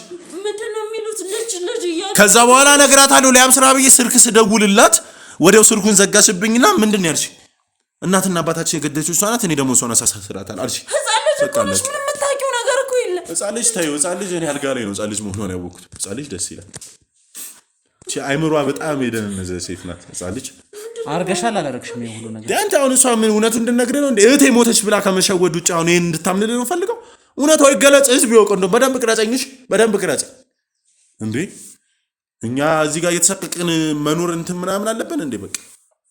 ከዛ በኋላ እነግራታለሁ ለያብስራ ብዬ ስልክ ስደውልላት ወዲያው ስልኩን ዘጋሽብኝና ምንድን ነው ያልሽ? እናትና አባታችን የገደለችው እሷ ናት፣ እኔ ደግሞ እሷን አሳስራታለሁ አልሽ። ህፃን ልጅ ምንም የምታውቂው ነገር እኮ የለም። ህፃን ልጅ ታዩ። ህፃን ልጅ እኔ አልጋ ላይ ነው ህፃን ልጅ መሆኗን ያወቅሁት። ህፃን ልጅ ደስ ይላል። አይምሯ በጣም የደነዘ ሴት ናት። ህፃን ልጅ አርገሻል አላረግሽም? ይሁሉ ነገር ዳንተ አሁን እሷ ምን እውነቱን እንድነግርህ ነው እንዴ? እህቴ ሞተች ብላ ከመሸወድ ውጭ አሁን ይሄን እንድታምንልህ ነው ፈልገው? እውነታው ይገለጽ። ህዝብ ይወቅ። እንደው በደንብ ቅረጸኝሽ፣ በደንብ ቅረጽ እንዴ። እኛ እዚህ ጋር እየተሰቀቅን መኖር እንትን ምናምን አለብን እንዴ? በቃ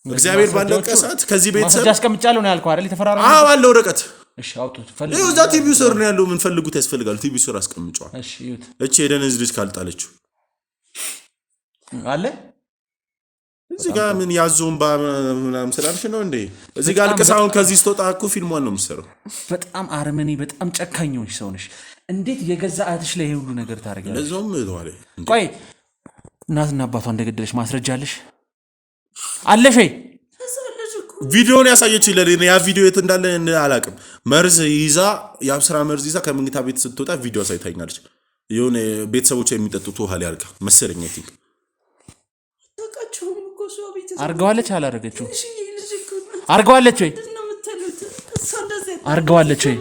እግዚአብሔር ባለው ቀሳት ከዚህ ቤተሰብ ማስረጃ አስቀምጫለሁ ነው ያልኩህ አይደል? ተፈራራም። አዎ አለ ወረቀት። እሺ አውጡት። ፈልጉ። እዛ ቲቪው ስር ነው ያለው። ምን ፈልጉት ያስፈልጋል። ቲቪው ስር አስቀምጫው። እሺ ይሁት። እቺ የደነዝ ልጅ ካልጣለችው አለ እዚህ ጋር ምን ያዞን ምናምን ስላልሽ ነው እንዴ? እዚህ ጋር ልቀሳውን ከዚህ ስትወጣ እኮ ፊልሟን ነው የምትሰራው። በጣም አርመኔ፣ በጣም ጨካኞች ሰው ነሽ። እንዴት የገዛ እህትሽ ላይ ይሄ ሁሉ ነገር ታደርጊያለሽ? ለዛውም እህቷ ላይ። ቆይ እናትና አባቷ እንደገደለሽ ማስረጃ አለሽ? አለሽ ወይ? ቪዲዮውን ያሳየችኝ ለኔ። ያ ቪዲዮ የት እንዳለ አላውቅም። መርዝ ይዛ ያብስራ መርዝ ይዛ ከመኝታ ቤት ስትወጣ ቪዲዮ አሳይታኛለች። የሆነ ቤተሰቦቿ የሚጠጡት ውሃ ላይ አድርጋ መሰለኝ። አይ ቲንክ አርገዋለች። አላረገችው? አርገዋለች ወይ? አርገዋለች ወይ?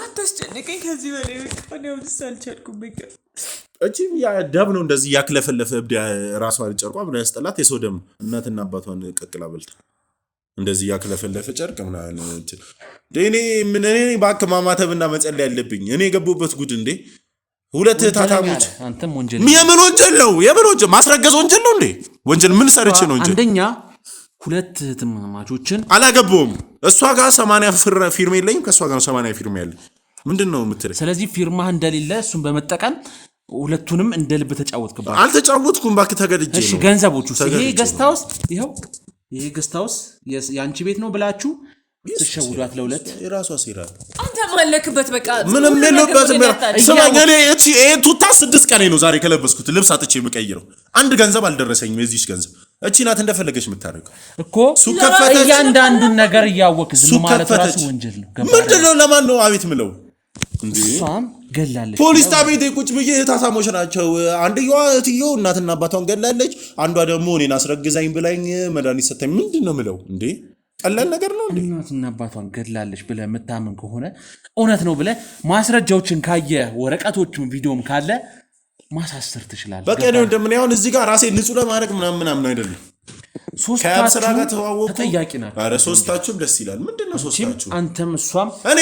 አታስጨንቀኝ ከዚህ በላይ በቃ ነው አልቻልኩም። በቃ እቺ ያ ደም ነው እንደዚህ ያክለፈለፈ እብድ ራሷን ጨርቋ ምን ያስጠላት የሰው ደም። እናትና አባቷን ቀቅላ በልታ እንደዚህ ያክለፈለፈ ጨርቅ ምናምን እንትን እኔ ምን እኔ ባክ ማማተብና መጸለይ ያለብኝ እኔ የገቡበት ጉድ እንዴ። ሁለት ታታሞች አንተም ወንጀል የምን ወንጀል ነው? የምን ወንጀል? ማስረገዝ ወንጀል ነው እንዴ? ወንጀል ምን ሰርቼ ነው እንጂ? አንደኛ ሁለት ትማማቾችን አላገባውም። እሷ ጋር 80 ፊርማ የለኝም፣ ከእሷ ጋር 80 ፊርማ ያለ ምንድን ነው የምትለኝ? ስለዚህ ፊርማህ እንደሌለ እሱን በመጠቀም ሁለቱንም እንደ ልብ ተጫወትክባቸው። አልተጫወትኩም እባክህ፣ ተገድጄ ነው። እሺ ገንዘቦቹ ይሄ ገስታውስ ይሄው ይሄ ገስታውስ የአንቺ ቤት ነው ብላችሁ ተሸውዷት ለሁለት የራሷ ሴራ አንተ ማለክበት በቃ ምንም የለበት። ስማኝ እኔ እቺ ቱታ 6 ቀኔ ነው ዛሬ ከለበስኩት ልብስ አጥቼ የምቀይረው። አንድ ገንዘብ አልደረሰኝም። የዚህች ገንዘብ እቺ ናት እንደፈለገች የምታደርገው እኮ እያንዳንዱን ነገር እያወቅ ዝም ማለት ራሱ ወንጀል ነው። ምንድነው? ለማን ነው አቤት ምለው እንዴ? እሷም ገላለች። ፖሊስ ጣቢያ ቁጭ ብዬ ታሳሞች ናቸው። አንደኛዋ እትየው እናትና አባቷን ገላለች፣ አንዷ ደግሞ እኔን አስረግዛኝ ብላኝ መድኃኒት ሰጠኝ። ምንድነው ምለው እንዴ? ቀላል ነገር ነው እንዴ? እናትና አባቷን ገላለች ብለህ የምታምን ከሆነ እውነት ነው ብለህ ማስረጃዎችን ካየ ወረቀቶችን ቪዲዮም ካለ ማሳሰር ትችላለህ። በቃ ነው እንደምን ያውን እዚህ ጋር ራሴ ንጹህ ለማድረግ ምናምን አይደለም። ከአብስራ ጋር ተዋወቁ ተጠያቂ ናቸው። ኧረ ሶስታችሁም ደስ ይላል። ምንድነው ሶስታችሁ? አንተም እሷም እኔ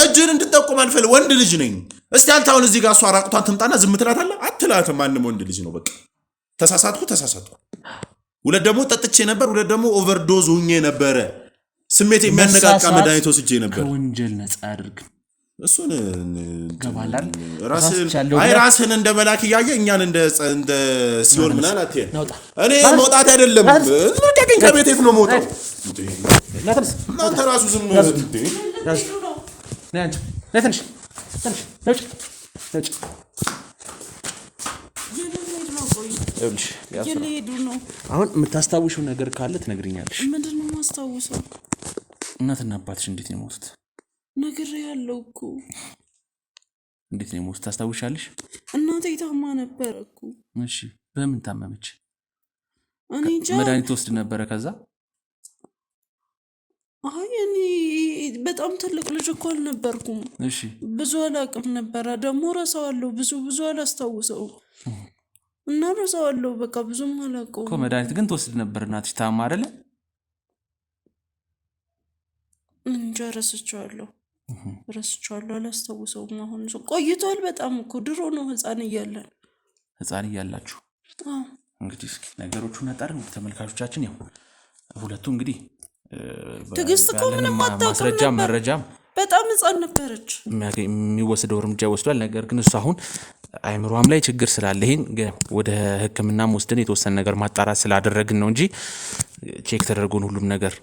እጅን እንድጠቁም አልፈልግም። ወንድ ልጅ ነኝ። እስቲ አንተ አሁን እዚህ ጋር እሷ ራቁቷን ትምጣና ዝም ትላታለህ? አትላትም። ማንም ወንድ ልጅ ነው። በቃ ተሳሳትኩ። ሁለት ደግሞ ጠጥቼ ነበር፣ ሁለት ደግሞ ኦቨርዶዝ ሁኜ ነበረ። ስሜት የሚያነቃቃ መድኃኒት ወስጄ ነበር። ከወንጀል ነፃ አድርግ። እሱን ገባላል። ራስህን እንደ መላክ እያየ እኛን እንደ ሲሆን ምናምን አትሄድ። እኔ መውጣት አይደለም ልቀቀኝ። ከቤት የት ነው መውጣው? እናንተ ራሱ ዝም አሁን የምታስታውሽው ነገር ካለ ትነግሪኛለሽ። ምንድን ነው የማስታውሰው? እናትና አባትሽ እንዴት ነው የሞቱት? ነገር ያለው እኮ እንዴት ነው የሞቱት ታስታውሻለሽ? እናቴ ታማ ነበር እኮ። እሺ በምን ታመመች? እኔ እንጃ። መድኃኒት ወስድ ነበረ ከዛ? አይ እኔ በጣም ትልቅ ልጅ እኮ አልነበርኩም። እሺ ብዙ አላውቅም ነበረ። ደግሞ ረሳዋለሁ። ብዙ አላስታውሰው እና ረሳዋለሁ። በቃ ብዙም አላውቀውም እኮ። መድኃኒት ግን ትወስድ ነበር እናትሽ ታማ አይደለ? እንጃ ረስቼዋለሁ። አላስታውሰውም። አሁን ቆይቷል በጣም እኮ። ድሮ ነው ህፃን እያላችሁ። እንግዲህ እስኪ ነገሮቹን አጣርን ተመልካቾቻችን። ያው ሁለቱ እንግዲህ ትዕግስት እኮ ምንም ማስረጃም መረጃም በጣም ህፃን ነበረች። የሚወስደው እርምጃ ይወስዷል። ነገር ግን እሱ አሁን አይምሯም ላይ ችግር ስላለ ይሄን ወደ ሕክምናም ወስደን የተወሰነ ነገር ማጣራት ስላደረግን ነው እንጂ ቼክ ተደርጎን ሁሉም ነገር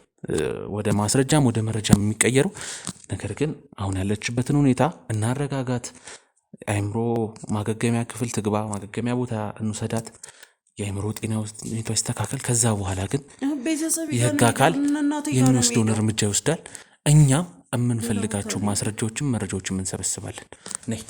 ወደ ማስረጃም ወደ መረጃም የሚቀየረው። ነገር ግን አሁን ያለችበትን ሁኔታ እናረጋጋት። አይምሮ ማገገሚያ ክፍል ትግባ፣ ማገገሚያ ቦታ እንውሰዳት፣ የአይምሮ ጤና ሁኔታ ይስተካከል። ከዛ በኋላ ግን የህግ አካል የሚወስደውን እርምጃ ይወስዳል። እኛም የምንፈልጋቸው ማስረጃዎችን መረጃዎችን እንሰበስባለን። ነይ